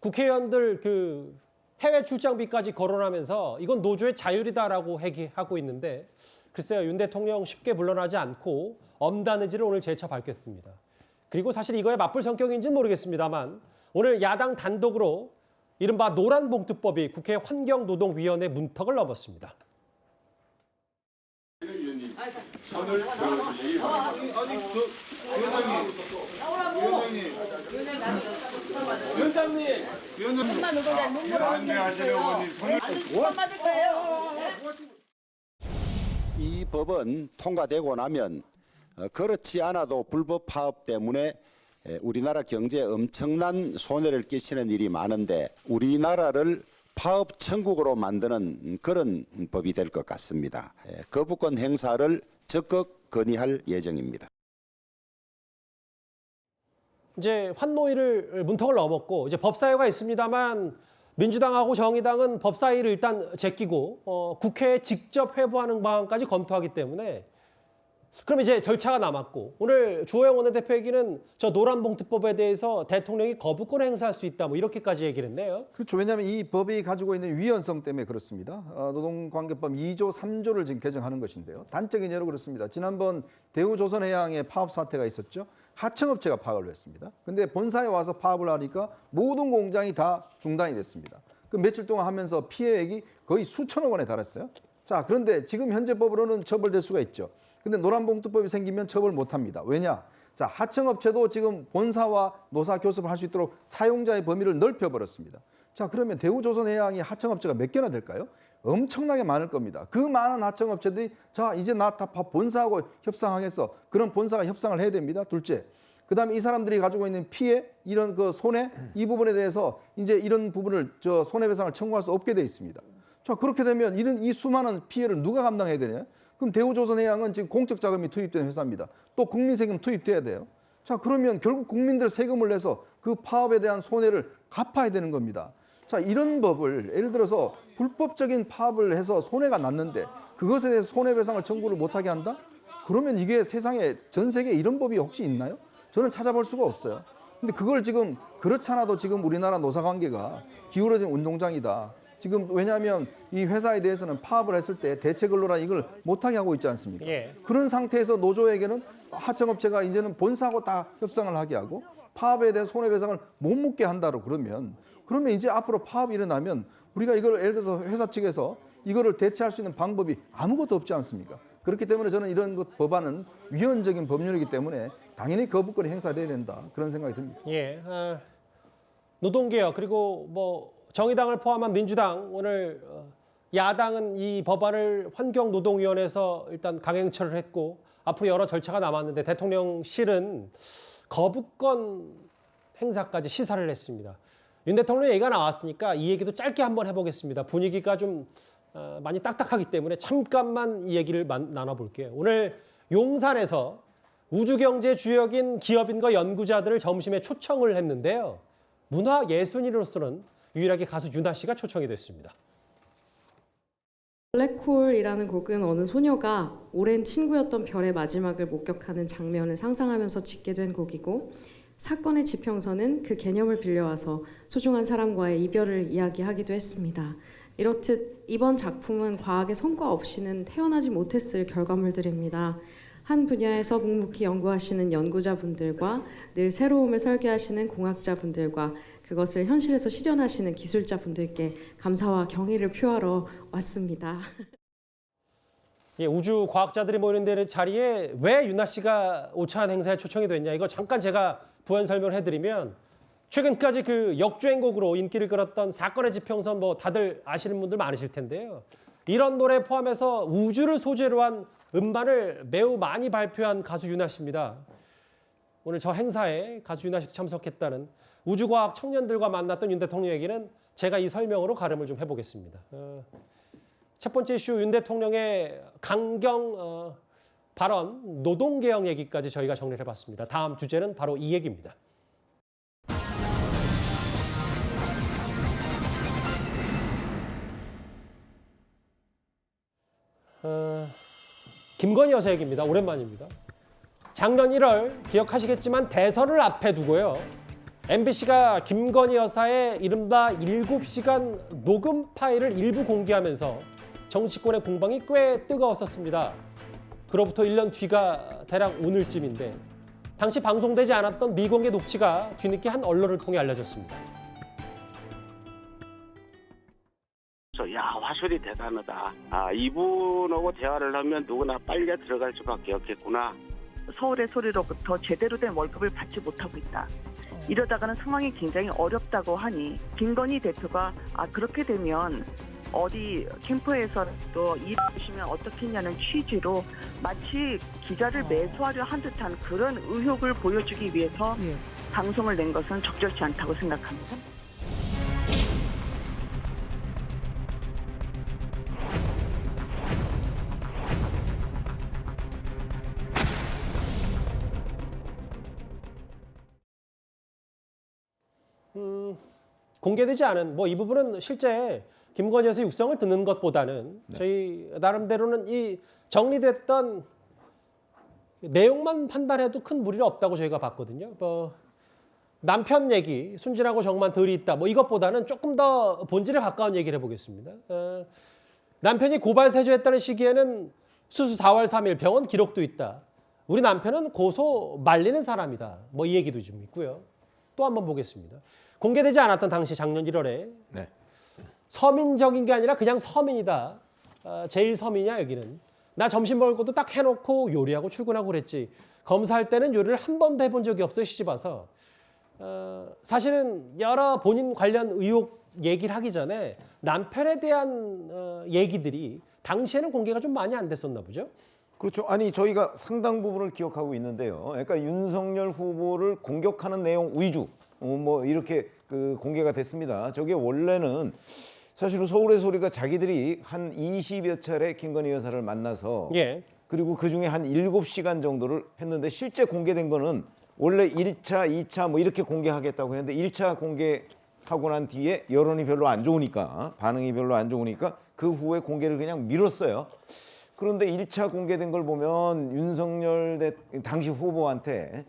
국회의원들 그 해외 출장비까지 거론하면서 이건 노조의 자율이다라고 얘기하고 있는데 글쎄요 윤 대통령 쉽게 물러나지 않고 엄단 의지를 오늘 재차 밝혔습니다. 그리고 사실 이거에 맞불 성격인지는 모르겠습니다만 오늘 야당 단독으로 이른바 노란봉투법이 국회 환경노동위원회 문턱을 넘었습니다. 이 법은 통과되고 나면 그렇지 않아도 불법 파업 때문에 우리나라 경제에 엄청난 손해를 끼치는 일이 많은데 우리나라를 파업 천국으로 만드는 그런 법이 될 것 같습니다. 거부권 행사를 적극 건의할 예정입니다. 이제 환노위를 문턱을 넘었고 이제 법사위가 있습니다만 민주당하고 정의당은 법사위를 일단 제끼고 국회에 직접 회부하는 방안까지 검토하기 때문에 그럼 이제 절차가 남았고 오늘 주호영 원내대표 얘기는 저 노란봉투법에 대해서 대통령이 거부권 행사할 수 있다 뭐 이렇게까지 얘기를 했네요. 그렇죠. 왜냐하면 이 법이 가지고 있는 위헌성 때문에 그렇습니다. 노동관계법 2조, 3조를 지금 개정하는 것인데요. 단적인 예로 그렇습니다. 지난번 대우조선해양의 파업 사태가 있었죠. 하청업체가 파업을 했습니다. 근데 본사에 와서 파업을 하니까 모든 공장이 다 중단이 됐습니다. 그 며칠 동안 하면서 피해액이 거의 수천억 원에 달했어요. 자, 그런데 지금 현재 법으로는 처벌될 수가 있죠. 근데 노란봉투법이 생기면 처벌 못합니다. 왜냐? 자, 하청업체도 지금 본사와 노사 교섭을 할 수 있도록 사용자의 범위를 넓혀버렸습니다. 자, 그러면 대우조선해양이 하청업체가 몇 개나 될까요? 엄청나게 많을 겁니다. 그 많은 하청업체들이 자, 이제 나 다 본사하고 협상하겠어. 그럼 본사가 협상을 해야 됩니다. 둘째. 그다음에 이 사람들이 가지고 있는 피해, 이런 그 손해, 이 부분에 대해서 이제 이런 부분을 손해배상을 청구할 수 없게 돼 있습니다. 자, 그렇게 되면 이 수많은 피해를 누가 감당해야 되냐? 그럼 대우조선해양은 지금 공적 자금이 투입된 회사입니다. 또 국민 세금 투입돼야 돼요. 자, 그러면 결국 국민들 세금을 내서 그 파업에 대한 손해를 갚아야 되는 겁니다. 자, 이런 법을 예를 들어서 불법적인 파업을 해서 손해가 났는데 그것에 대해서 손해배상을 청구를 못하게 한다? 그러면 이게 세상에 전 세계에 이런 법이 혹시 있나요? 저는 찾아볼 수가 없어요. 근데 그걸 지금 그렇지 않아도 지금 우리나라 노사관계가 기울어진 운동장이다. 지금 왜냐하면 이 회사에 대해서는 파업을 했을 때 대체근로라 이걸 못하게 하고 있지 않습니까? 그런 상태에서 노조에게는 하청업체가 이제는 본사하고 다 협상을 하게 하고 파업에 대한 손해배상을 못 묻게 한다고 그러면 이제 앞으로 파업이 일어나면 우리가 이걸 예를 들어서 회사 측에서 이거를 대체할 수 있는 방법이 아무것도 없지 않습니까? 그렇기 때문에 저는 이런 법안은 위헌적인 법률이기 때문에 당연히 거부권이 행사돼야 된다. 그런 생각이 듭니다. 노동개혁 그리고 뭐 정의당을 포함한 민주당 오늘 야당은 이 법안을 환경노동위원회에서 일단 강행처를 했고 앞으로 여러 절차가 남았는데 대통령실은 거부권 행사까지 시사를 했습니다. 윤 대통령 얘기가 나왔으니까 이 얘기도 짧게 한번 해보겠습니다. 분위기가 좀 많이 딱딱하기 때문에 잠깐만 이 얘기를 나눠볼게요. 오늘 용산에서 우주경제 주역인 기업인과 연구자들을 점심에 초청을 했는데요. 문화예술인으로서는 유일하게 가수 윤아 씨가 초청이 됐습니다. 블랙홀이라는 곡은 어느 소녀가 오랜 친구였던 별의 마지막을 목격하는 장면을 상상하면서 짓게 된 곡이고, 사건의 지평선은 그 개념을 빌려와서 소중한 사람과의 이별을 이야기하기도 했습니다. 이렇듯 이번 작품은 과학의 성과 없이는 태어나지 못했을 결과물들입니다. 한 분야에서 묵묵히 연구하시는 연구자분들과 늘 새로움을 설계하시는 공학자분들과 그것을 현실에서 실현하시는 기술자분들께 감사와 경의를 표하러 왔습니다. 예, 우주 과학자들이 모이는 자리에 왜 윤아 씨가 오찬 행사에 초청이 됐냐, 이거 잠깐 제가 부연 설명을 해드리면, 최근까지 그 역주행곡으로 인기를 끌었던 사건의 지평선 뭐 다들 아시는 분들 많으실 텐데요. 이런 노래 포함해서 우주를 소재로 한 음반을 매우 많이 발표한 가수 윤아 씨입니다. 오늘 저 행사에 가수 윤아 씨도 참석했다는 우주과학 청년들과 만났던 윤 대통령에게는 제가 이 설명으로 가름을 좀 해보겠습니다. 첫 번째 이슈, 윤 대통령의 강경 발언, 노동개혁 얘기까지 저희가 정리를 해봤습니다. 다음 주제는 바로 이 얘기입니다. 김건희 여사 얘기입니다. 오랜만입니다. 작년 1월 기억하시겠지만 대선을 앞에 두고요. MBC가 김건희 여사의 이른바 7시간 녹음 파일을 일부 공개하면서 정치권의 공방이 꽤 뜨거웠었습니다. 그로부터 1년 뒤가 대략 오늘쯤인데, 당시 방송되지 않았던 미공개 녹취가 뒤늦게 한 언론을 통해 알려졌습니다. 야, 화술이 대단하다. 이분하고 대화를 하면 누구나 빨려 들어갈 수밖에 없겠구나. 서울의 소리로부터 제대로 된 월급을 받지 못하고 있다. 이러다가는 상황이 굉장히 어렵다고 하니 김건희 대표가 그렇게 되면 어디 캠프에서도 일하시면 어떻겠냐는 취지로 마치 기자를 매수하려 한 듯한 그런 의혹을 보여주기 위해서 방송을 낸 것은 적절치 않다고 생각합니다. 공개되지 않은 이 부분은 실제 김건희 여사의 육성을 듣는 것보다는 저희 나름대로는 이 정리됐던 내용만 판단해도 큰 무리는 없다고 저희가 봤거든요. 남편 얘기, 순진하고 정만 덜이 있다, 이것보다는 조금 더 본질에 가까운 얘기를 해보겠습니다. 남편이 고발 세조했다는 시기에는 수수 4월 3일 병원 기록도 있다. 우리 남편은 고소 말리는 사람이다. 이 얘기도 좀 있고요. 또 한번 보겠습니다. 공개되지 않았던 당시 작년 1월에 서민적인 게 아니라 그냥 서민이다. 제일 서민이야 여기는. 나 점심 먹을 것도 딱 해놓고 요리하고 출근하고 그랬지. 검사할 때는 요리를 한 번도 해본 적이 없어요. 시집 와서. 사실은 여러 본인 관련 의혹 얘기를 하기 전에 남편에 대한 얘기들이 당시에는 공개가 좀 많이 안 됐었나 보죠. 그렇죠. 아니 저희가 상당 부분을 기억하고 있는데요. 그러니까 윤석열 후보를 공격하는 내용 위주 이렇게 공개가 됐습니다. 저게 원래는 사실은 서울의 소리가 자기들이 한 20여 차례 김건희 여사를 만나서 그리고 그중에 한 7시간 정도를 했는데, 실제 공개된 거는 원래 1차, 2차 이렇게 공개하겠다고 했는데 1차 공개하고 난 뒤에 여론이 별로 안 좋으니까, 반응이 별로 안 좋으니까 그 후에 공개를 그냥 미뤘어요. 그런데 1차 공개된 걸 보면 윤석열 당시 후보한테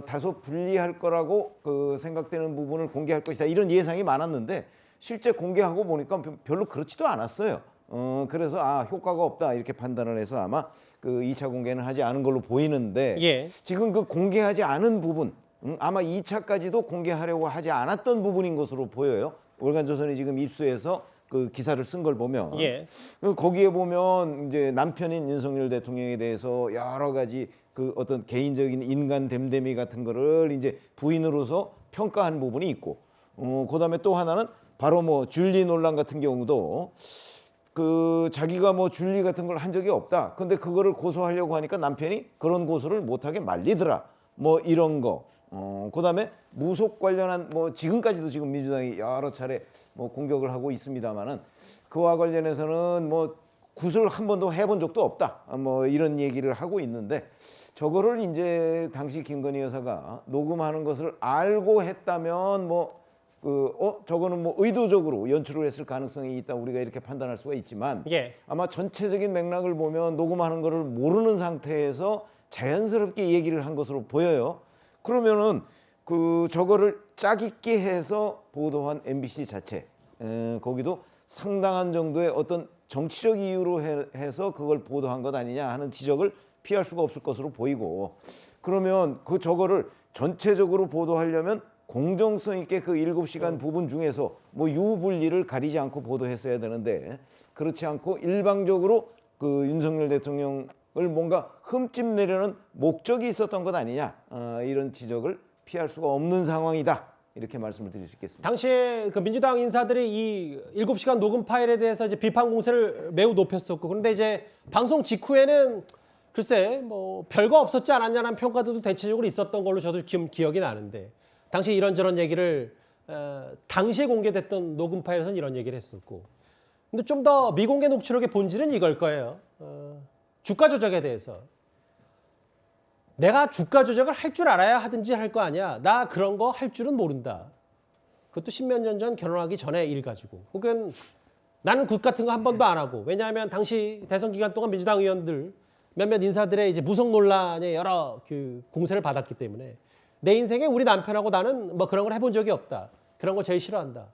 다소 불리할 거라고 생각되는 부분을 공개할 것이다, 이런 예상이 많았는데 실제 공개하고 보니까 별로 그렇지도 않았어요. 그래서 효과가 없다 이렇게 판단을 해서 아마 2차 공개는 하지 않은 걸로 보이는데 지금 공개하지 않은 부분, 아마 2차까지도 공개하려고 하지 않았던 부분인 것으로 보여요. 월간조선이 지금 입수해서 기사를 쓴 걸 보면 거기에 보면 이제 남편인 윤석열 대통령에 대해서 여러 가지 어떤 개인적인 인간 댐댐이 같은 거를 이제 부인으로서 평가한 부분이 있고, 그다음에 또 하나는 바로 줄리 논란 같은 경우도 자기가 줄리 같은 걸 한 적이 없다. 근데 그거를 고소하려고 하니까 남편이 그런 고소를 못하게 말리더라. 이런 거. 그다음에 무속 관련한 지금까지도 지금 민주당이 여러 차례 공격을 하고 있습니다만은 그와 관련해서는 굿을 한 번도 해본 적도 없다. 이런 얘기를 하고 있는데, 저거를 이제 당시 김건희 여사가 녹음하는 것을 알고 했다면 저거는 뭐 의도적으로 연출을 했을 가능성이 있다 우리가 이렇게 판단할 수가 있지만 아마 전체적인 맥락을 보면 녹음하는 거를 모르는 상태에서 자연스럽게 얘기를 한 것으로 보여요. 그러면은 저거를 짝있게 해서 보도한 MBC 자체 거기도 상당한 정도의 어떤 정치적 이유로 해서 그걸 보도한 것 아니냐 하는 지적을 피할 수가 없을 것으로 보이고, 그러면 저거를 전체적으로 보도하려면 공정성 있게 그 7시간 부분 중에서 뭐 유불리를 가리지 않고 보도했어야 되는데 그렇지 않고 일방적으로 윤석열 대통령을 뭔가 흠집내려는 목적이 있었던 것 아니냐, 이런 지적을 피할 수가 없는 상황이다, 이렇게 말씀을 드릴 수 있겠습니다. 당시에 민주당 인사들이 이 7시간 녹음 파일에 대해서 이제 비판 공세를 매우 높였었고, 그런데 이제 방송 직후에는 글쎄 뭐 별거 없었지 않았냐는 평가도 대체적으로 있었던 걸로 저도 기억이 나는데, 당시 이런저런 얘기를 당시에 공개됐던 녹음 파일에서는 이런 얘기를 했었고, 근데 좀 더 미공개 녹취록의 본질은 이걸 거예요. 주가 조작에 대해서. 내가 주가 조작을 할 줄 알아야 하든지 할 거 아니야. 나 그런 거 할 줄은 모른다. 그것도 십몇 년 전 결혼하기 전에 일 가지고. 혹은 나는 굿 같은 거 한 번도 안 하고. 왜냐하면 당시 대선 기간 동안 민주당 의원들 몇몇 인사들의 이제 무속 논란에 여러 공세를 받았기 때문에 내 인생에 우리 남편하고 나는 뭐 그런 걸 해본 적이 없다. 그런 거 제일 싫어한다.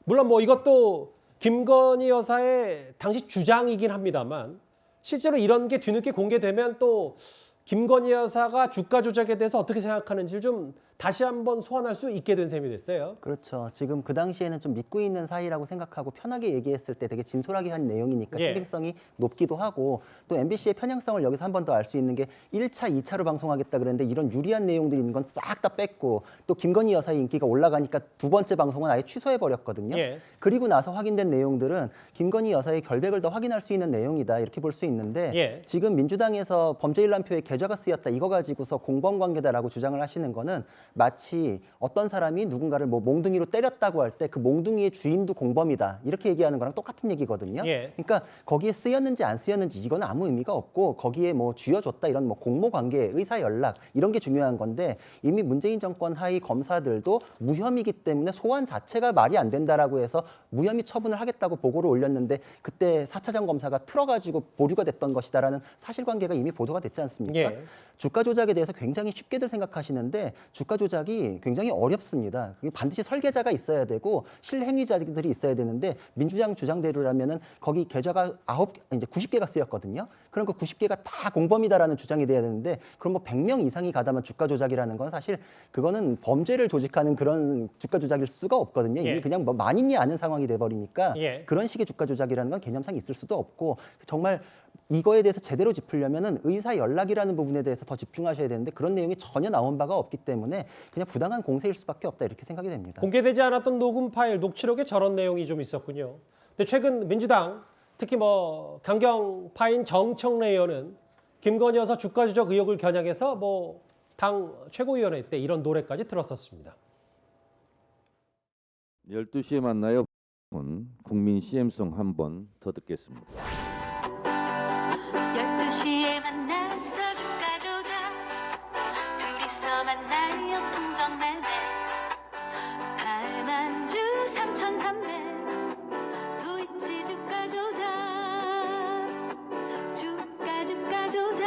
물론 뭐 이것도 김건희 여사의 당시 주장이긴 합니다만 실제로 이런 게 뒤늦게 공개되면 또 김건희 여사가 주가 조작에 대해서 어떻게 생각하는지를 좀 다시 한번 소환할 수 있게 된 셈이 됐어요. 그렇죠. 지금 그 당시에는 좀 믿고 있는 사이라고 생각하고 편하게 얘기했을 때 되게 진솔하게 한 내용이니까 신빙성이 높기도 하고, 또 MBC의 편향성을 여기서 한 번 더 알 수 있는 게 1차, 2차로 방송하겠다 그랬는데 이런 유리한 내용들이 있는 건 싹 다 뺐고, 또 김건희 여사의 인기가 올라가니까 두 번째 방송은 아예 취소해버렸거든요. 그리고 나서 확인된 내용들은 김건희 여사의 결백을 더 확인할 수 있는 내용이다, 이렇게 볼 수 있는데 지금 민주당에서 범죄일람표에 계좌가 쓰였다 이거 가지고서 공범관계다라고 주장을 하시는 거는 마치 어떤 사람이 누군가를 뭐 몽둥이로 때렸다고 할 때 그 몽둥이의 주인도 공범이다 이렇게 얘기하는 거랑 똑같은 얘기거든요. 그러니까 거기에 쓰였는지 안 쓰였는지 이건 아무 의미가 없고, 거기에 뭐 쥐어줬다 이런 뭐 공모관계, 의사 연락 이런 게 중요한 건데, 이미 문재인 정권 하위 검사들도 무혐의이기 때문에 소환 자체가 말이 안 된다라고 해서 무혐의 처분을 하겠다고 보고를 올렸는데 그때 4차장 검사가 틀어가지고 보류가 됐던 것이다라는 사실관계가 이미 보도가 됐지 않습니까? 주가 조작에 대해서 굉장히 쉽게들 생각하시는데 주가 조작이 굉장히 어렵습니다. 반드시 설계자가 있어야 되고 실행위자들이 있어야 되는데, 민주당 주장대로라면은 거기 계좌가 90개가 쓰였거든요. 그럼 그 90개가 다 공범이다라는 주장이 돼야 되는데, 그럼 뭐 100명 이상이 가담한 주가 조작이라는 건 사실 그거는 범죄를 조직하는 그런 주가 조작일 수가 없거든요. 이미 그냥 뭐 만인이 아는 상황이 돼버리니까 그런 식의 주가 조작이라는 건 개념상 있을 수도 없고, 정말 이거에 대해서 제대로 짚으려면은 의사 연락이라는 부분에 대해서 더 집중하셔야 되는데 그런 내용이 전혀 나온 바가 없기 때문에 그냥 부당한 공세일 수밖에 없다, 이렇게 생각이 됩니다. 공개되지 않았던 녹음 파일, 녹취록에 저런 내용이 좀 있었군요. 근데 최근 민주당, 특히 뭐 강경파인 정청래 의원은 김건희 여사 주가 조작 의혹을 겨냥해서 뭐 당 최고위원회 때 이런 노래까지 들었었습니다. 12시에 만나요. 국민 CM송 한 번 더 듣겠습니다. 12시에 만나서 주가 조작, 둘이서 만나요 통정 매매, 8만 주 3,300 도이치 주가 조작, 주가 조작,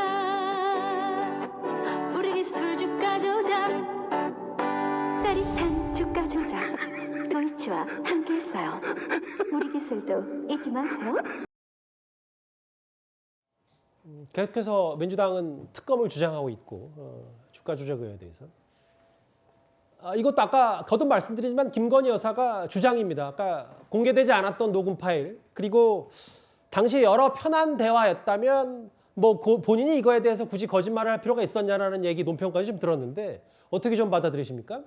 우리 기술 주가 조작, 짜릿한 주가 조작, 도이치와 함께했어요. 우리 기술도 잊지 마세요. 계속해서 민주당은 특검을 주장하고 있고, 주가 조작 의혹에 대해서. 이것도 아까 거듭 말씀드리지만 김건희 여사가 주장입니다. 아까 공개되지 않았던 녹음 파일, 그리고 당시 여러 편한 대화였다면 뭐 본인이 이거에 대해서 굳이 거짓말을 할 필요가 있었냐라는 얘기, 논평까지 좀 들었는데 어떻게 좀 받아들이십니까?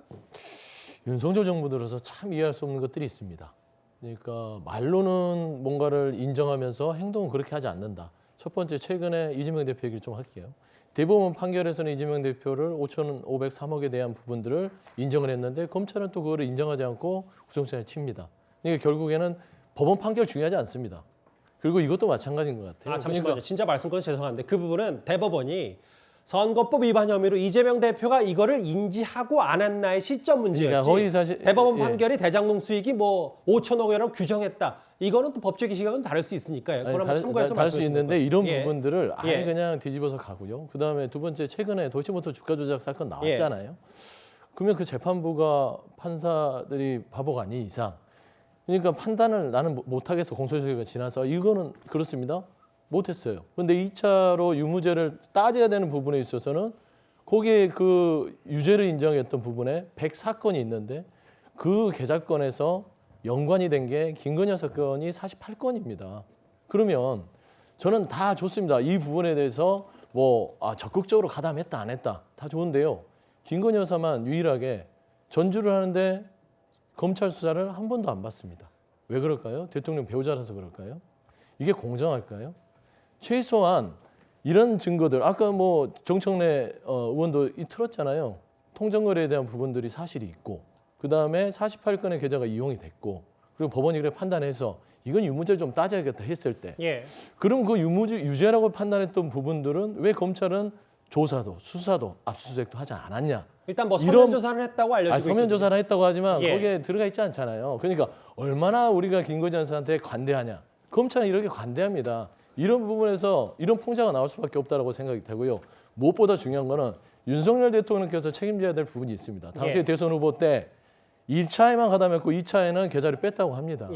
윤석열 정부 들어서 참 이해할 수 없는 것들이 있습니다. 그러니까 말로는 뭔가를 인정하면서 행동은 그렇게 하지 않는다. 첫 번째, 최근에 이재명 대표 얘기를 좀 할게요. 대법원 판결에서는 이재명 대표를 5,503억에 대한 부분들을 인정을 했는데 검찰은 또 그거를 인정하지 않고 구속영장을 칩니다. 그러니까 결국에는 법원 판결 중요하지 않습니다. 그리고 이것도 마찬가지인 것 같아요. 잠시만요. 진짜 말씀 드려서 죄송한데 그 부분은 대법원이 선거법 위반 혐의로 이재명 대표가 이거를 인지하고 안 했나의 시점 문제였지. 그러니까 거의 사실 대법원 판결이 대장동 수익이 뭐 5천억 원이라고 규정했다. 이거는 또 법적인 시각은 다를 수 있으니까요. 그걸 한번 참고해서 다를 수 있는데 이런 예. 부분들을 아예 예. 그냥 뒤집어서 가고요. 그다음에 두 번째 최근에 도이치모터 주가 조작 사건 나왔잖아요. 그러면 그 재판부가 판사들이 바보가 아닌 이상 그러니까 판단을 나는 못하겠어. 공소시효가 지나서 이거는 그렇습니다. 못했어요. 그런데 2차로 유무죄를 따져야 되는 부분에 있어서는 거기에 그 유죄를 인정했던 부분에 104건이 있는데 그 계좌건에서 연관이 된 게 김건희 사건이 48건입니다. 그러면 저는 다 좋습니다. 이 부분에 대해서 뭐 적극적으로 가담했다 안 했다 다 좋은데요. 김건희 여사만 유일하게 전주를 하는데 검찰 수사를 한 번도 안 받습니다. 왜 그럴까요? 대통령 배우자라서 그럴까요? 이게 공정할까요? 최소한 이런 증거들 아까 뭐 정청래 의원도 틀었잖아요. 통정거래에 대한 부분들이 사실이 있고 그다음에 48건의 계좌가 이용이 됐고 그리고 법원이 그래 판단해서 이건 유무죄를 좀 따져야겠다 했을 때 그럼 그 유죄라고 판단했던 부분들은 왜 검찰은 조사도 수사도 압수수색도 하지 않았냐. 일단 뭐 서면 조사를 했다고 알려지고 있거든요. 서면 조사를 했다고 하지만 거기에 들어가 있지 않잖아요. 그러니까 얼마나 우리가 김건희 여사한테 관대하냐. 검찰은 이렇게 관대합니다. 이런 부분에서 이런 풍자가 나올 수밖에 없다고 생각이 되고요. 무엇보다 중요한 거는 윤석열 대통령께서 책임져야 될 부분이 있습니다. 당시 대선 후보 때 1차에만 가담했고 2차에는 계좌를 뺐다고 합니다.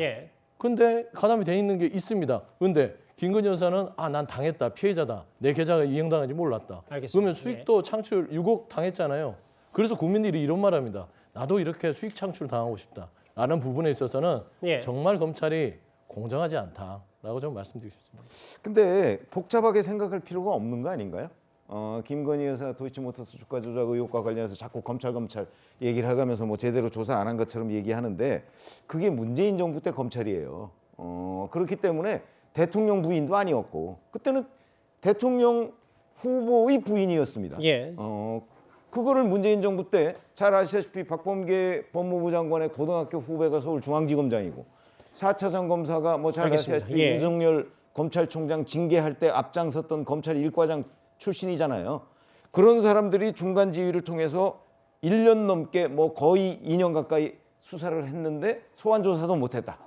근데 가담이 돼 있는 게 있습니다. 근데 김건희 여사는 난 당했다, 피해자다, 내 계좌가 이용당한지 몰랐다. 알겠습니다. 그러면 수익도 창출 유곡 당했잖아요. 그래서 국민들이 이런 말합니다. 나도 이렇게 수익 창출 당하고 싶다라는 부분에 있어서는 정말 검찰이 공정하지 않다라고 좀 말씀드리고 싶습니다. 근데 복잡하게 생각할 필요가 없는 거 아닌가요? 김건희 여사 도이치모터스 주가 조작 의혹과 관련해서 자꾸 검찰 얘기를 해가면서 뭐 제대로 조사 안 한 것처럼 얘기하는데 그게 문재인 정부 때 검찰이에요. 그렇기 때문에 대통령 부인도 아니었고 그때는 대통령 후보의 부인이었습니다. 그거를 문재인 정부 때 잘 아시다시피 박범계 법무부 장관의 고등학교 후배가 서울중앙지검장이고 4차장 검사가 뭐 잘 아시다시피 윤석열 검찰총장 징계할 때 앞장섰던 검찰 1과장 출신이잖아요. 그런 사람들이 중간 지휘를 통해서 1년 넘게 뭐 거의 2년 가까이 수사를 했는데 소환 조사도 못했다.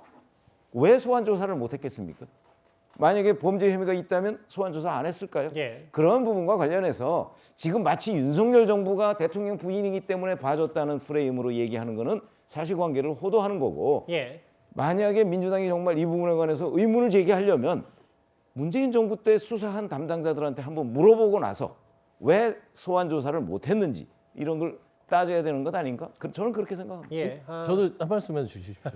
왜 소환 조사를 못했겠습니까? 만약에 범죄 혐의가 있다면 소환 조사 안 했을까요? 그런 부분과 관련해서 지금 마치 윤석열 정부가 대통령 부인이기 때문에 봐줬다는 프레임으로 얘기하는 거는 사실관계를 호도하는 거고 만약에 민주당이 정말 이 부분에 관해서 의문을 제기하려면 문재인 정부 때 수사한 담당자들한테 한번 물어보고 나서 왜 소환 조사를 못했는지 이런 걸 따져야 되는 것 아닌가? 저는 그렇게 생각합니다. 저도 한 말씀만 주십시오.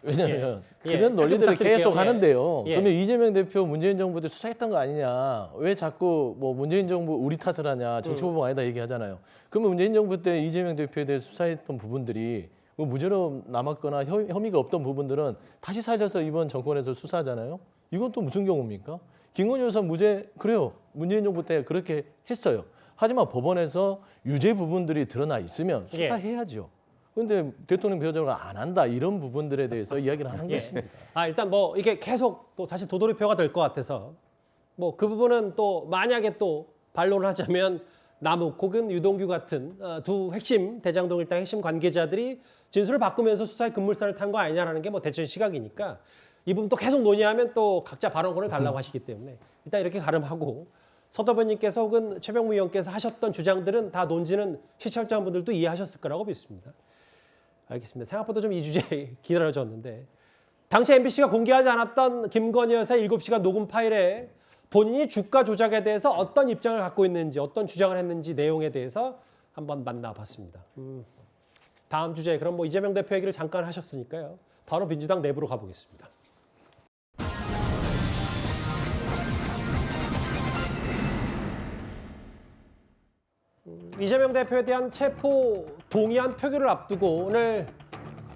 왜냐하면 그런 논리들을 계속 하는데요. 그러면 이재명 대표 문재인 정부 때 수사했던 거 아니냐? 왜 자꾸 뭐 문재인 정부 우리 탓을 하냐? 정치보복 아니다 얘기하잖아요. 그러면 문재인 정부 때 이재명 대표에 대해 수사했던 부분들이 뭐 무죄로 남았거나 혐의가 없던 부분들은 다시 살려서 이번 정권에서 수사하잖아요. 이건 또 무슨 경우입니까? 김건희 여사 무죄 그래요. 문재인 정부 때 그렇게 했어요. 하지만 법원에서 유죄 부분들이 드러나 있으면 수사해야죠. 그런데 대통령 배우자가 안 한다 이런 부분들에 대해서 이야기를 하는 것입니다. 일단 뭐 이게 계속 또 사실 도돌이표가 될 것 같아서 뭐 그 부분은 또 만약에 또 반론을 하자면 남욱 혹은 유동규 같은 두 핵심 대장동 일당 핵심 관계자들이 진술을 바꾸면서 수사의 급물살을 탄 거 아니냐라는 게 뭐 대체적인 시각이니까 이 부분 또 계속 논의하면 또 각자 발언권을 달라고 하시기 때문에 일단 이렇게 가름하고 서더변님께서 혹은 최병무 의원께서 하셨던 주장들은 다 논지는 시청자분들도 이해하셨을 거라고 믿습니다. 알겠습니다. 생각보다 좀 이 주제 기다려졌는데 당시 MBC가 공개하지 않았던 김건희 여사 7시간 녹음 파일에 본인이 주가 조작에 대해서 어떤 입장을 갖고 있는지 어떤 주장을 했는지 내용에 대해서 한번 만나봤습니다. 다음 주제 그럼 뭐 이재명 대표 얘기를 잠깐 하셨으니까요. 바로 민주당 내부로 가보겠습니다. 이재명 대표에 대한 체포 동의안 표결을 앞두고 오늘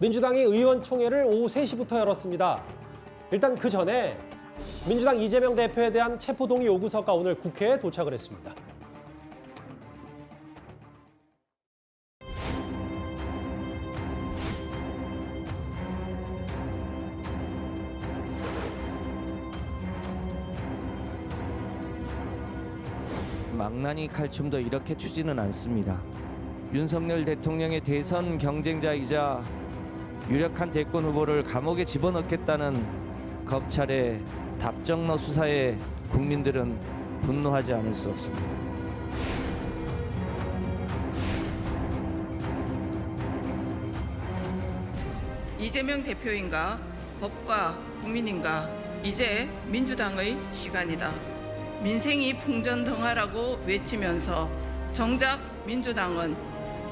민주당이 의원총회를 오후 3시부터 열었습니다. 일단 그 전에 민주당 이재명 대표에 대한 체포 동의 요구서가 오늘 국회에 도착을 했습니다. 망나니 칼춤도 이렇게 추지는 않습니다. 윤석열 대통령의 대선 경쟁자이자 유력한 대권 후보를 감옥에 집어넣겠다는 검찰의 답정너 수사에 국민들은 분노하지 않을 수 없습니다. 이재명 대표인가 법과 국민인가 이제 민주당의 시간이다. 민생이 풍전등화라고 외치면서 정작 민주당은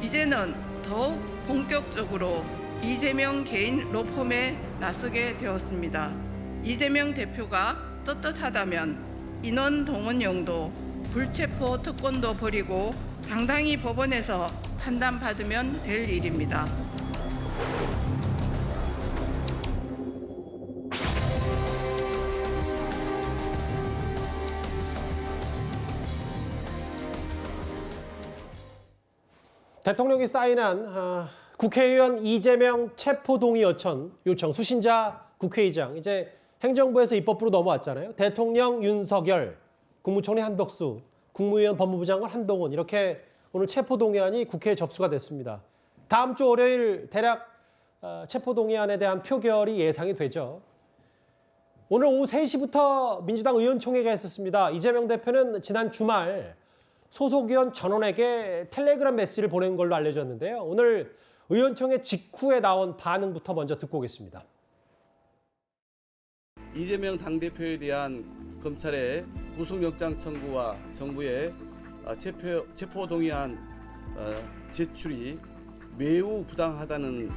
이제는 더욱 본격적으로 이재명 개인 로펌에 나서게 되었습니다. 이재명 대표가 떳떳하다면 인원 동원령도 불체포 특권도 버리고 당당히 법원에서 판단받으면 될 일입니다. 대통령이 사인한 국회의원 이재명 체포동의 요청 수신자 국회의장 이제 행정부에서 입법부로 넘어왔잖아요. 대통령 윤석열, 국무총리 한덕수, 국무위원 법무부 장관 한동훈 이렇게 오늘 체포동의안이 국회에 접수가 됐습니다. 다음 주 월요일 대략 체포동의안에 대한 표결이 예상이 되죠. 오늘 오후 3시부터 민주당 의원총회가 있었습니다. 이재명 대표는 지난 주말 소속 의원 전원에게 텔레그램 메시지를 보낸 걸로 알려졌는데요. 오늘 의원총회 직후에 나온 반응부터 먼저 듣고 오겠습니다. 이재명 당대표에 대한 검찰의 구속영장 청구와 정부의 체포동의안 제출이 매우 부당하다는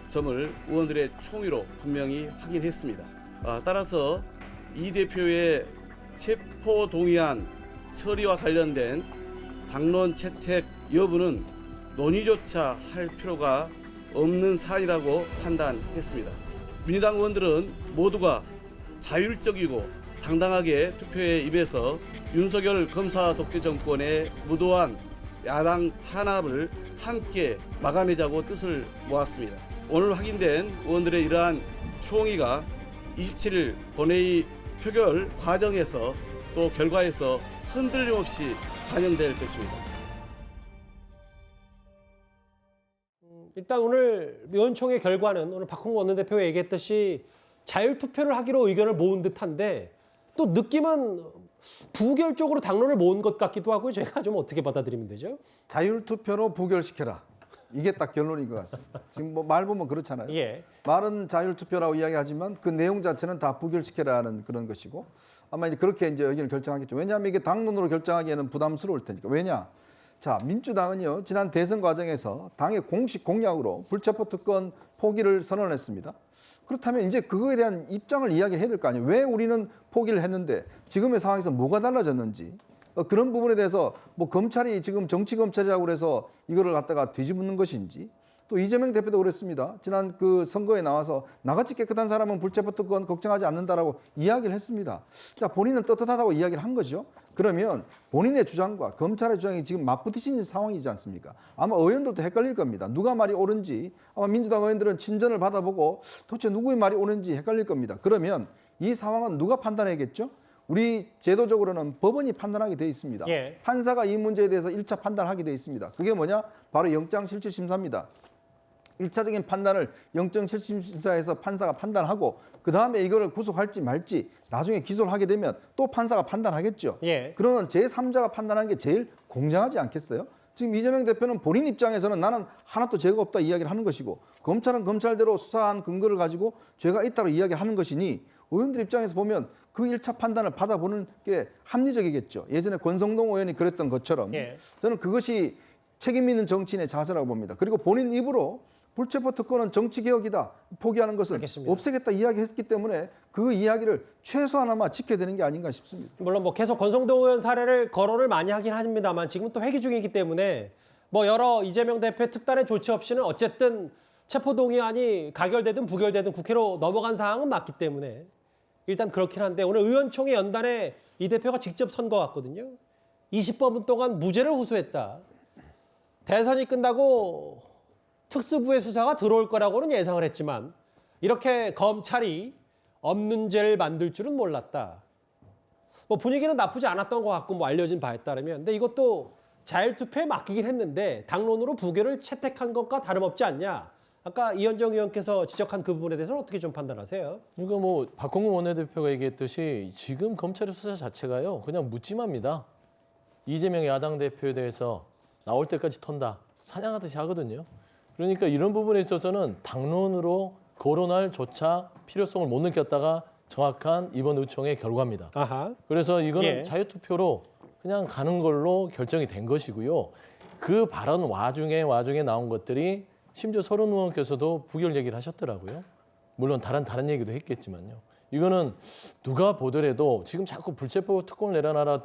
점을 의원들의 총의로 분명히 확인했습니다. 따라서 이 대표의 체포동의안 처리와 관련된 당론 채택 여부는 논의조차 할 필요가 없는 사안이라고 판단했습니다. 민주당 의원들은 모두가 자율적이고 당당하게 투표에 임해서 윤석열 검사 독재 정권의 무도한 야당 탄압을 함께 막아내자고 뜻을 모았습니다. 오늘 확인된 의원들의 이러한 총의가 27일 본회의 표결 과정에서 또 결과에서 흔들림 없이 반영될 것입니다. 일단 오늘 의원총회 결과는 오늘 박홍구 원내대표가 얘기했듯이 자율투표를 하기로 의견을 모은 듯한데 또 느낌은 부결적으로 당론을 모은 것 같기도 하고 제가 좀 어떻게 받아들이면 되죠? 자율투표로 부결시켜라. 이게 딱 결론인 것 같습니다. 지금 뭐 말 보면 그렇잖아요. 예. 말은 자율투표라고 이야기하지만 그 내용 자체는 다 부결시켜라는 그런 것이고 아마 이제 그렇게 이제 의견을 결정하겠죠. 왜냐하면 이게 당론으로 결정하기에는 부담스러울 테니까. 왜냐? 자, 민주당은요 지난 대선 과정에서 당의 공식 공약으로 불체포 특권 포기를 선언했습니다. 그렇다면 이제 그거에 대한 입장을 이야기를 해야 될 거 아니에요. 왜 우리는 포기를 했는데 지금의 상황에서 뭐가 달라졌는지 그런 부분에 대해서 뭐 검찰이 지금 정치검찰이라고 그래서 이거를 갖다가 뒤집는 것인지 또 이재명 대표도 그랬습니다. 지난 그 선거에 나와서 나같이 깨끗한 사람은 불체포 특권 걱정하지 않는다라고 이야기를 했습니다. 자, 본인은 떳떳하다고 이야기를 한 거죠. 그러면 본인의 주장과 검찰의 주장이 지금 맞부딪히는 상황이지 않습니까? 아마 의원들도 헷갈릴 겁니다. 누가 말이 옳은지 아마 민주당 의원들은 친전을 받아보고 도대체 누구의 말이 옳은지 헷갈릴 겁니다. 그러면 이 상황은 누가 판단해야겠죠? 우리 제도적으로는 법원이 판단하게 돼 있습니다. 예. 판사가 이 문제에 대해서 1차 판단하게 돼 있습니다. 그게 뭐냐? 바로 영장실질심사입니다. 1차적인 판단을 영장실질심사에서 판사가 판단하고 그 다음에 이거를 구속할지 말지 나중에 기소를 하게 되면 또 판사가 판단하겠죠. 예. 그러면 제3자가 판단하는 게 제일 공정하지 않겠어요? 지금 이재명 대표는 본인 입장에서는 나는 하나도 죄가 없다 이야기를 하는 것이고 검찰은 검찰대로 수사한 근거를 가지고 죄가 있다고 이야기를 하는 것이니 의원들 입장에서 보면 그 1차 판단을 받아보는 게 합리적이겠죠. 예전에 권성동 의원이 그랬던 것처럼 예. 저는 그것이 책임 있는 정치인의 자세라고 봅니다. 그리고 본인 입으로 불체포 특권은 정치개혁이다. 포기하는 것은 알겠습니다. 없애겠다 이야기했기 때문에 그 이야기를 최소한아마 지켜야 되는 게 아닌가 싶습니다. 물론 뭐 계속 권성동 의원 사례를 거론을 많이 하긴 합니다만 지금은 또 회기 중이기 때문에 뭐 여러 이재명 대표의 특단의 조치 없이는 어쨌든 체포동의안이 가결되든 부결되든 국회로 넘어간 상황은 맞기 때문에 일단 그렇긴 한데 오늘 의원총회 연단에 이 대표가 직접 선거왔거든요. 20번 동안 무죄를 호소했다. 대선이 끝나고 특수부의 수사가 들어올 거라고는 예상을 했지만 이렇게 검찰이 없는 죄를 만들 줄은 몰랐다. 뭐 분위기는 나쁘지 않았던 것 같고 뭐 알려진 바에 따르면. 근데 이것도 자율투표에 맡기긴 했는데 당론으로 부결을 채택한 것과 다름없지 않냐. 아까 이현정 의원께서 지적한 그 부분에 대해서는 어떻게 좀 판단하세요? 그러니까 뭐 박홍근 원내대표가 얘기했듯이 지금 검찰의 수사 자체가요. 그냥 묻지마입니다. 이재명 야당 대표에 대해서 나올 때까지 턴다. 사냥하듯이 하거든요. 그러니까 이런 부분에 있어서는 당론으로 거론할 조차 필요성을 못 느꼈다가 정확한 이번 의총의 결과입니다. 아하. 그래서 이거는 예. 자유투표로 그냥 가는 걸로 결정이 된 것이고요. 그 발언 와중에 나온 것들이 심지어 서른 의원께서도 부결 얘기를 하셨더라고요. 물론 다른 얘기도 했겠지만요. 이거는 누가 보더라도 지금 자꾸 불체포 특권을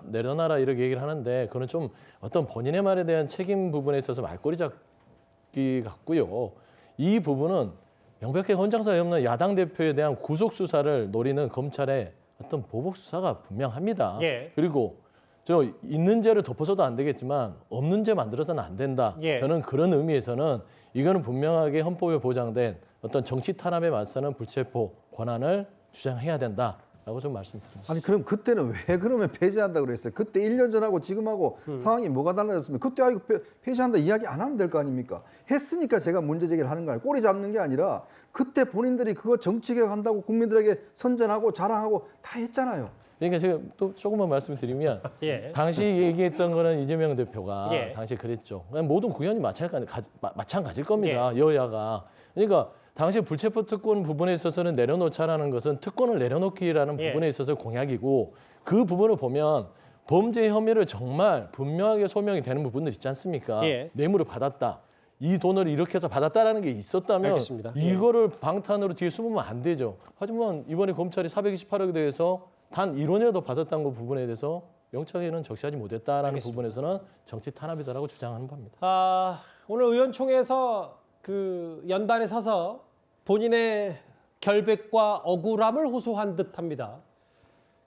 내려놔라 이렇게 얘기를 하는데 그거는 좀 어떤 본인의 말에 대한 책임 부분에 있어서 말꼬리 잡기 같고요. 이 부분은 명백하게 헌장사에 없는 야당 대표에 대한 구속 수사를 노리는 검찰의 어떤 보복 수사가 분명합니다. 예. 그리고 저 있는 죄를 덮어서도 안 되겠지만 없는 죄 만들어서는 안 된다. 예. 저는 그런 의미에서는 이거는 분명하게 헌법에 보장된 어떤 정치 탄압에 맞서는 불체포 권한을 주장해야 된다라고 좀 말씀드립니다. 아니 그럼 그때는 왜 그러면 폐지한다고 그랬어요? 그때 1년 전하고 지금하고 상황이 뭐가 달라졌습니까? 그때 이거 폐지한다 이야기 안 하면 될 거 아닙니까? 했으니까 제가 문제 제기를 하는 거 아니에요. 꼬리 잡는 게 아니라 그때 본인들이 그거 정치개혁한다고 국민들에게 선전하고 자랑하고 다 했잖아요. 그러니까 제가 또 조금만 말씀드리면 예. 당시 얘기했던 거는 이재명 대표가 예. 당시 그랬죠. 모든 국회의원이 마찬가지일 겁니다. 여야가. 그러니까 당시 불체포 특권 부분에 있어서는 내려놓자라는 것은 특권을 내려놓기라는 예. 부분에 있어서 공약이고 그 부분을 보면 범죄 혐의를 정말 분명하게 소명이 되는 부분들 있지 않습니까? 예. 뇌물을 받았다. 이 돈을 이렇게 해서 받았다라는 게 있었다면 알겠습니다. 예. 이거를 방탄으로 뒤에 숨으면 안 되죠. 하지만 이번에 검찰이 428억에 대해서 단 1원이라도 받았다는 그 부분에 대해서 영장에는 적시하지 못했다라는 알겠습니다. 부분에서는 정치 탄압이다라고 주장하는 겁니다. 오늘 의원총회에서 그 연단에 서서 본인의 결백과 억울함을 호소한 듯합니다.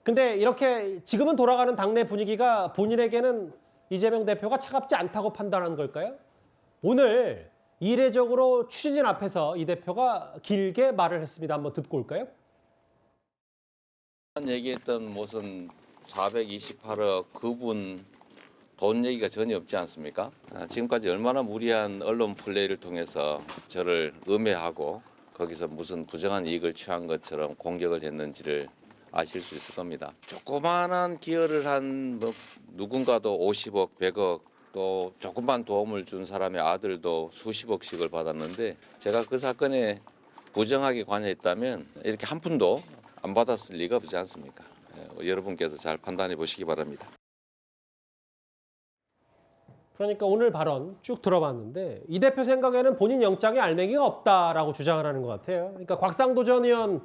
근데 이렇게 지금은 돌아가는 당내 분위기가 본인에게는 이재명 대표가 차갑지 않다고 판단한 걸까요? 오늘 이례적으로 취재진 앞에서 이 대표가 길게 말을 했습니다. 한번 듣고 올까요? 얘기했던 무슨 428억 그분 돈 얘기가 전혀 없지 않습니까? 지금까지 얼마나 무리한 언론 플레이를 통해서 저를 음해하고 거기서 무슨 부정한 이익을 취한 것처럼 공격을 했는지를 아실 수 있을 겁니다. 조그마한 기여를 한 누군가도 50억, 100억 또 조금만 도움을 준 사람의 아들도 수십억씩을 받았는데 제가 그 사건에 부정하게 관여했다면 이렇게 한 푼도 안 받았을 리가 없지 않습니까? 여러분께서 잘 판단해 보시기 바랍니다. 그러니까 오늘 발언 쭉 들어봤는데 이 대표 생각에는 본인 영장에 알맹이가 없다라고 주장을 하는 것 같아요. 그러니까 곽상도 전 의원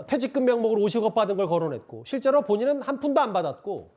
퇴직금 명목으로 50억 받은 걸 거론했고 실제로 본인은 한 푼도 안 받았고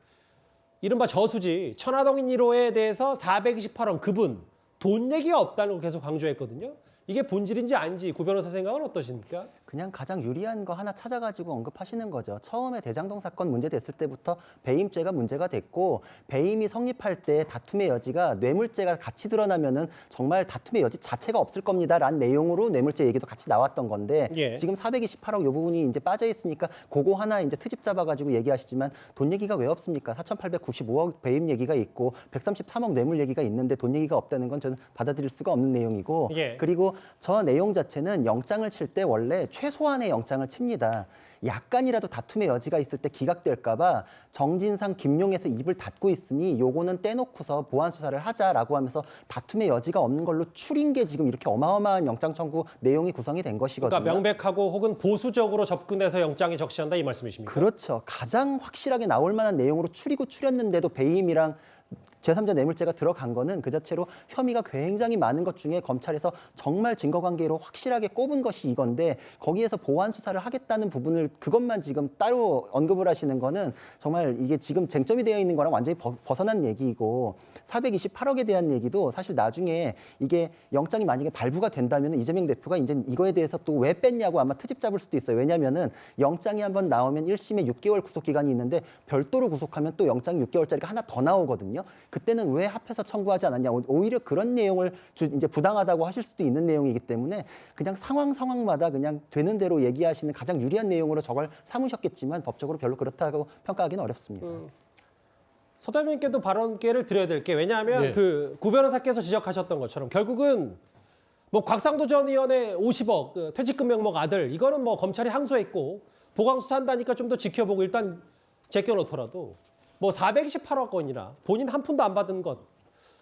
이른바 저수지 천화동인 1호에 대해서 428원 그분 돈 얘기가 없다는 걸 계속 강조했거든요. 이게 본질인지 아닌지 구 변호사 생각은 어떠십니까? 그냥 가장 유리한 거 하나 찾아가지고 언급하시는 거죠. 처음에 대장동 사건 문제됐을 때부터 배임죄가 문제가 됐고 배임이 성립할 때 다툼의 여지가 뇌물죄가 같이 드러나면은 정말 다툼의 여지 자체가 없을 겁니다라는 내용으로 뇌물죄 얘기도 같이 나왔던 건데 예. 지금 428억 요 부분이 이제 빠져 있으니까 그거 하나 이제 트집 잡아가지고 얘기하시지만 돈 얘기가 왜 없습니까? 4,895억 배임 얘기가 있고 133억 뇌물 얘기가 있는데 돈 얘기가 없다는 건 저는 받아들일 수가 없는 내용이고 예. 그리고 저 내용 자체는 영장을 칠 때 원래 최소한의 영장을 칩니다. 약간이라도 다툼의 여지가 있을 때 기각될까 봐 정진상, 김용에서 입을 닫고 있으니 요거는 떼놓고서 보완 수사를 하자라고 하면서 다툼의 여지가 없는 걸로 추린 게 지금 이렇게 어마어마한 영장 청구 내용이 구성이 된 것이거든요. 그러니까 명백하고 혹은 보수적으로 접근해서 영장에 적시한다 이 말씀이십니까? 그렇죠. 가장 확실하게 나올 만한 내용으로 추렸는데도 배임이랑 제3자 뇌물죄가 들어간 거는 그 자체로 혐의가 굉장히 많은 것 중에 검찰에서 정말 증거관계로 확실하게 꼽은 것이 이건데 거기에서 보완 수사를 하겠다는 부분을 그것만 지금 따로 언급을 하시는 거는 정말 이게 지금 쟁점이 되어 있는 거랑 완전히 벗어난 얘기이고 428억에 대한 얘기도 사실 나중에 이게 영장이 만약에 발부가 된다면 이재명 대표가 이제 이거에 대해서 또 왜 뺐냐고 아마 트집 잡을 수도 있어요. 왜냐면은 영장이 한번 나오면 1심에 6개월 구속기간이 있는데 별도로 구속하면 또 영장이 6개월짜리가 하나 더 나오거든요. 그때는 왜 합해서 청구하지 않았냐. 오히려 그런 내용을 이제 부당하다고 하실 수도 있는 내용이기 때문에 그냥 상황마다 그냥 되는 대로 얘기하시는 가장 유리한 내용으로 전공으로 저걸 삼으셨겠지만 법적으로 별로 그렇다고 평가하기는 어렵습니다. 서 대변인께도 발언 기회를 드려야 될 게 왜냐하면 네. 그 구 변호사께서 지적하셨던 것처럼 결국은 뭐 곽상도 전 의원의 50억 그 퇴직금 명목 아들 이거는 뭐 검찰이 항소했고 보강 수사한다니까 좀 더 지켜보고 일단 제껴놓더라도 뭐 428억 원이나 본인 한 푼도 안 받은 것.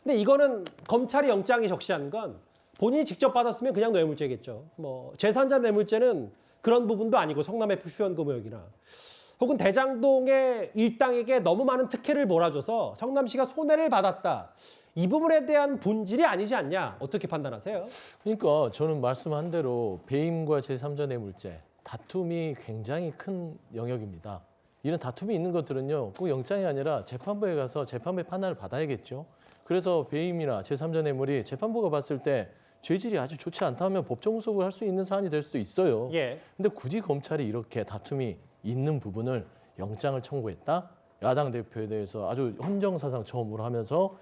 근데 이거는 검찰이 영장이 적시한 건 본인이 직접 받았으면 그냥 뇌물죄겠죠. 뭐 제3자 뇌물죄는 그런 부분도 아니고 성남의 표시원금 의혹이나 혹은 대장동의 일당에게 너무 많은 특혜를 몰아줘서 성남시가 손해를 받았다. 이 부분에 대한 본질이 아니지 않냐. 어떻게 판단하세요? 그러니까 저는 말씀한 대로 배임과 제3자 뇌물죄 다툼이 굉장히 큰 영역입니다. 이런 다툼이 있는 것들은요. 꼭 영장이 아니라 재판부에 가서 재판부의 판단을 받아야겠죠. 그래서 배임이나 제3자 뇌물이 재판부가 봤을 때 죄질이 아주 좋지 않다 하면 법정 구속을 할 수 있는 사안이 될 수도 있어요. 예. 근데 굳이 검찰이 이렇게 다툼이 있는 부분을 영장을 청구했다? 야당 대표에 대해서 아주 헌정사상 처음으로 하면서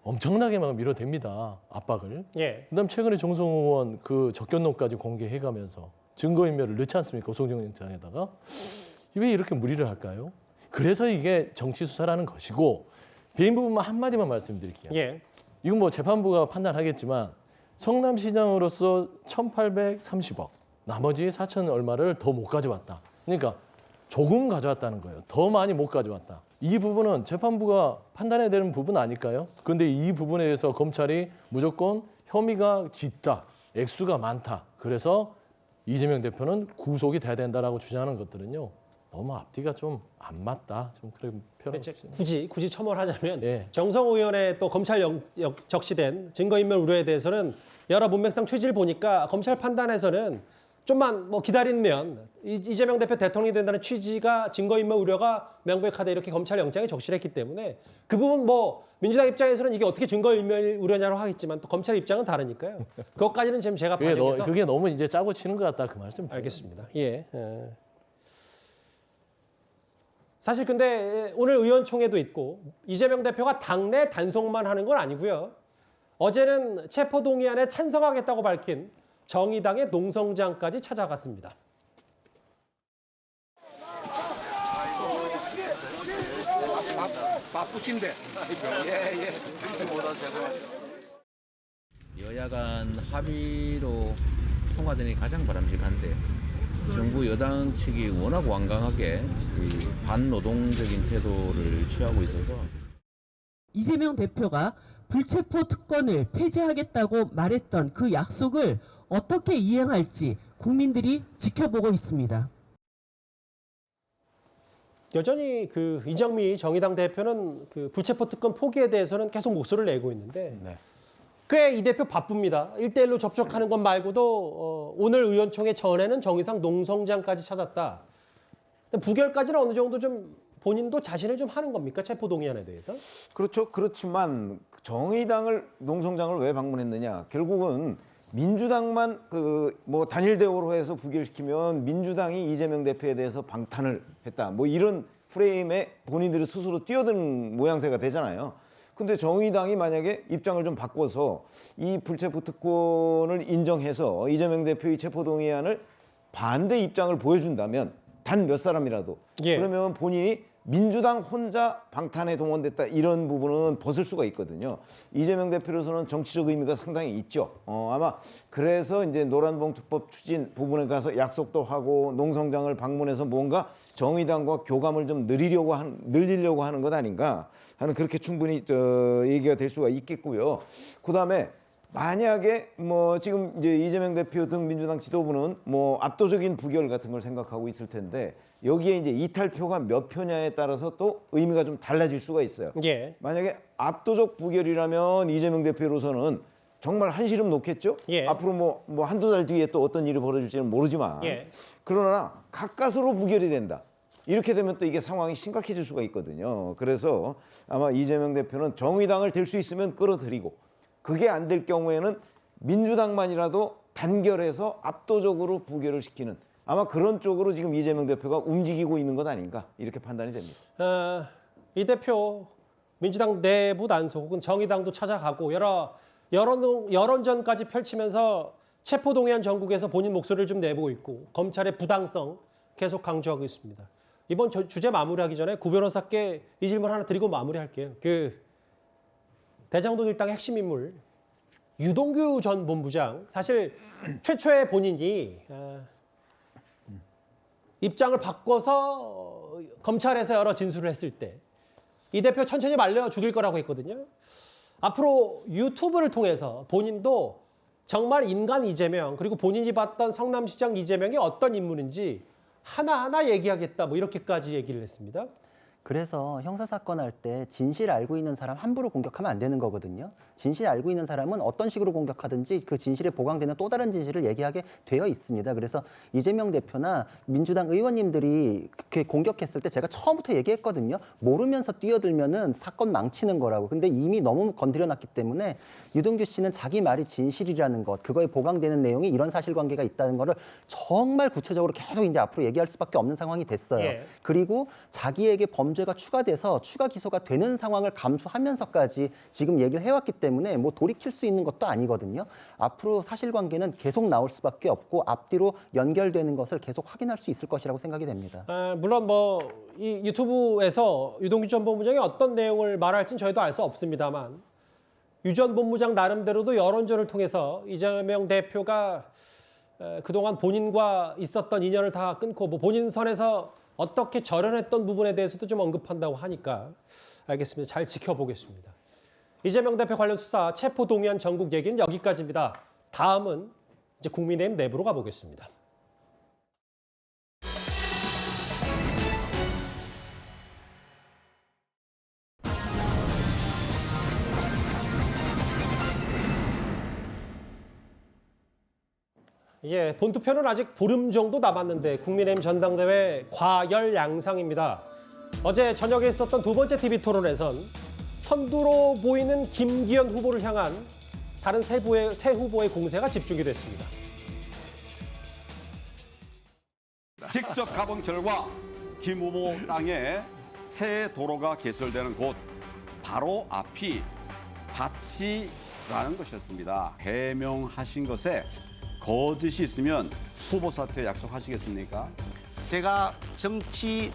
엄청나게 막 밀어댑니다. 압박을. 예. 그다음 최근에 정성호 의원 그 접견론까지 공개해가면서 증거인멸을 넣지 않습니까? 구속영장에다가. 왜 이렇게 무리를 할까요? 그래서 이게 정치 수사라는 것이고 배임 부분만 한마디만 말씀드릴게요. 예. 이건 뭐 재판부가 판단하겠지만 성남시장으로서 1,830억, 나머지 4천 얼마를 더 못 가져왔다. 그러니까 조금 가져왔다는 거예요. 더 많이 못 가져왔다. 이 부분은 재판부가 판단해야 되는 부분 아닐까요? 그런데 이 부분에 대해서 검찰이 무조건 혐의가 짙다, 액수가 많다. 그래서 이재명 대표는 구속이 돼야 된다라고 주장하는 것들은요. 너무 앞뒤가 좀 안 맞다. 좀 그렇게 표현하고 싶습니다. 굳이 첨언하자면 예. 정성호 의원의 또 검찰 적시된 증거인멸 우려에 대해서는 여러 문맥상 취지를 보니까 검찰 판단에서는 좀만 뭐 기다리면 이재명 대표 대통령이 된다는 취지가 증거인멸 우려가 명백하다 이렇게 검찰 영장에 적시를 했기 때문에 그 부분 뭐 민주당 입장에서는 이게 어떻게 증거인멸 우려냐고 하겠지만 또 검찰 입장은 다르니까요. 그것까지는 지금 제가 반영해서 그게 너무 이제 짜고 치는 것 같다 그 말씀. 알겠습니다. 예. 사실 근데 오늘 의원총회도 있고 이재명 대표가 당내 단속만 하는 건 아니고요. 어제는 체포동의안에 찬성하겠다고 밝힌 정의당의 농성장까지 찾아갔습니다. 바쁘신데. 예. 여야 간 합의로 통과되니 가장 바람직한데 정부 여당 측이 워낙 완강하게 반노동적인 태도를 취하고 있어서 이재명 대표가 불체포 특권을 폐지하겠다고 말했던 그 약속을 어떻게 이행할지 국민들이 지켜보고 있습니다. 여전히 그 이정미 정의당 대표는 그 불체포 특권 포기에 대해서는 계속 목소리를 내고 있는데 꽤 이 대표 바쁩니다. 1대1로 접촉하는 것 말고도 오늘 의원총회 전에는 정의상 농성장까지 찾았다. 부결까지는 어느 정도 좀 본인도 자신을 좀 하는 겁니까? 체포동의안에 대해서? 그렇죠. 그렇지만 정의당을 농성장을 왜 방문했느냐? 결국은 민주당만 그 뭐 단일 대우로 해서 부결시키면 민주당이 이재명 대표에 대해서 방탄을 했다. 뭐 이런 프레임에 본인들이 스스로 뛰어드는 모양새가 되잖아요. 근데 정의당이 만약에 입장을 좀 바꿔서 이 불체포 특권을 인정해서 이재명 대표의 체포동의안을 반대 입장을 보여준다면 단 몇 사람이라도 그러면 본인이 민주당 혼자 방탄에 동원됐다 이런 부분은 벗을 수가 있거든요. 이재명 대표로서는 정치적 의미가 상당히 있죠. 아마 그래서 이제 노란봉투법 추진 부분에 가서 약속도 하고 농성장을 방문해서 뭔가 정의당과 교감을 좀 늘리려고 하는 것 아닌가 하는 그렇게 충분히 얘기가 될 수가 있겠고요. 그다음에 만약에 뭐 지금 이제 이재명 대표 등 민주당 지도부는 뭐 압도적인 부결 같은 걸 생각하고 있을 텐데 여기에 이제 이탈표가 몇 표냐에 따라서 또 의미가 좀 달라질 수가 있어요. 예. 만약에 압도적 부결이라면 이재명 대표로서는 정말 한시름 놓겠죠. 앞으로 뭐 한두 달 뒤에 또 어떤 일이 벌어질지는 모르지만 그러나 가까스로 부결이 된다. 이렇게 되면 또 이게 상황이 심각해질 수가 있거든요. 그래서 아마 이재명 대표는 정의당을 될 수 있으면 끌어들이고 그게 안 될 경우에는 민주당만이라도 단결해서 압도적으로 부결을 시키는 아마 그런 쪽으로 지금 이재명 대표가 움직이고 있는 것 아닌가 이렇게 판단이 됩니다. 이 대표 민주당 내부 단속 혹은 정의당도 찾아가고 여론전까지 펼치면서 체포동의안 전국에서 본인 목소리를 좀 내보고 있고 검찰의 부당성 계속 강조하고 있습니다. 이번 주제 마무리하기 전에 구 변호사께 이 질문 하나 드리고 마무리할게요. 대장동 일당의 핵심 인물 유동규 전 본부장, 사실 최초에 본인이 입장을 바꿔서 검찰에서 여러 진술을 했을 때 이 대표 천천히 말려 죽일 거라고 했거든요. 앞으로 유튜브를 통해서 본인도 정말 인간 이재명, 그리고 본인이 봤던 성남시장 이재명이 어떤 인물인지 하나하나 얘기하겠다, 뭐 이렇게까지 얘기를 했습니다. 그래서 형사사건 할 때 진실 알고 있는 사람 함부로 공격하면 안 되는 거거든요. 진실 알고 있는 사람은 어떤 식으로 공격하든지 그 진실에 보강되는 또 다른 진실을 얘기하게 되어 있습니다. 그래서 이재명 대표나 민주당 의원님들이 그렇게 공격했을 때 제가 처음부터 얘기했거든요. 모르면서 뛰어들면은 사건 망치는 거라고. 근데 이미 너무 건드려놨기 때문에 유동규 씨는 자기 말이 진실이라는 것, 그거에 보강되는 내용이 이런 사실관계가 있다는 거를 정말 구체적으로 계속 이제 앞으로 얘기할 수밖에 없는 상황이 됐어요. 예. 그리고 자기에게 범죄가 추가돼서 추가 기소가 되는 상황을 감수하면서까지 지금 얘기를 해왔기 때문에 뭐 돌이킬 수 있는 것도 아니거든요. 앞으로 사실관계는 계속 나올 수밖에 없고 앞뒤로 연결되는 것을 계속 확인할 수 있을 것이라고 생각이 됩니다. 물론 이 유튜브에서 유동규 전 본부장이 어떤 내용을 말할지는 저희도 알 수 없습니다만 유 전 본부장 나름대로도 여론전을 통해서 이재명 대표가 그동안 본인과 있었던 인연을 다 끊고 뭐 본인 선에서 어떻게 절연했던 부분에 대해서도 좀 언급한다고 하니까 알겠습니다. 잘 지켜보겠습니다. 이재명 대표 관련 수사 체포 동의안 전국 얘기는 여기까지입니다. 다음은 이제 국민의힘 내부로 가보겠습니다. 예, 본투표는 아직 보름 정도 남았는데 국민의힘 전당대회 과열 양상입니다. 어제 저녁에 있었던 두 번째 TV 토론에선 선두로 보이는 김기현 후보를 향한 다른 세 후보의 공세가 집중이 됐습니다. 직접 가본 결과 김 후보 땅에 새 도로가 개설되는 곳 바로 앞이 밭이라는 것이었습니다. 해명하신 것에 거짓이 있으면 후보 사퇴 약속하시겠습니까? 제가 정치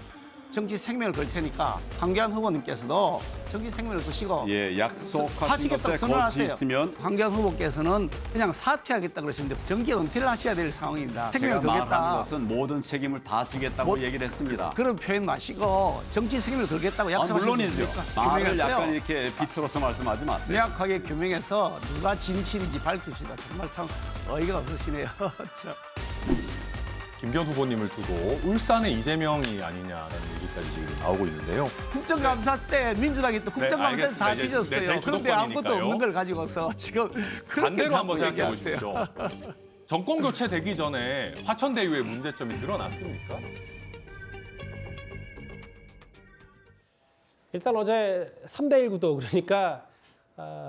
생명을 걸 테니까 황교안 후보님께서도 정치 생명을 거시고 약속하신 것에 거짓이 있으면 황교안 후보께서는 그냥 사퇴하겠다 그러시는데 정계 은퇴를 하셔야 될 상황입니다. 제가 생명을 말하는 걸겠다. 것은 모든 책임을 다 지겠다고 얘기를 했습니다. 그런 표현 마시고 정치 생명을 걸겠다고 약속하실 수 물론이죠. 있습니까? 말을 규명했어요. 약간 이렇게 비틀어서 말씀하지 마세요. 명확하게 규명해서 누가 진실인지 밝힙시다. 정말 참 어이가 없으시네요. 김기현 후보님을 두고 울산의 이재명이 아니냐라는 얘기까지 지금 나오고 있는데요. 국정감사 때 민주당이 또 국정감사 때 다 뒤졌어요. 그런데 아무것도 없는 걸 가지고서 지금 그렇게 반대로 한번 생각해 얘기하세요. 보십시오. 정권 교체 되기 전에 화천대유의 문제점이 드러났습니까? 일단 어제 3대1 구도, 그러니까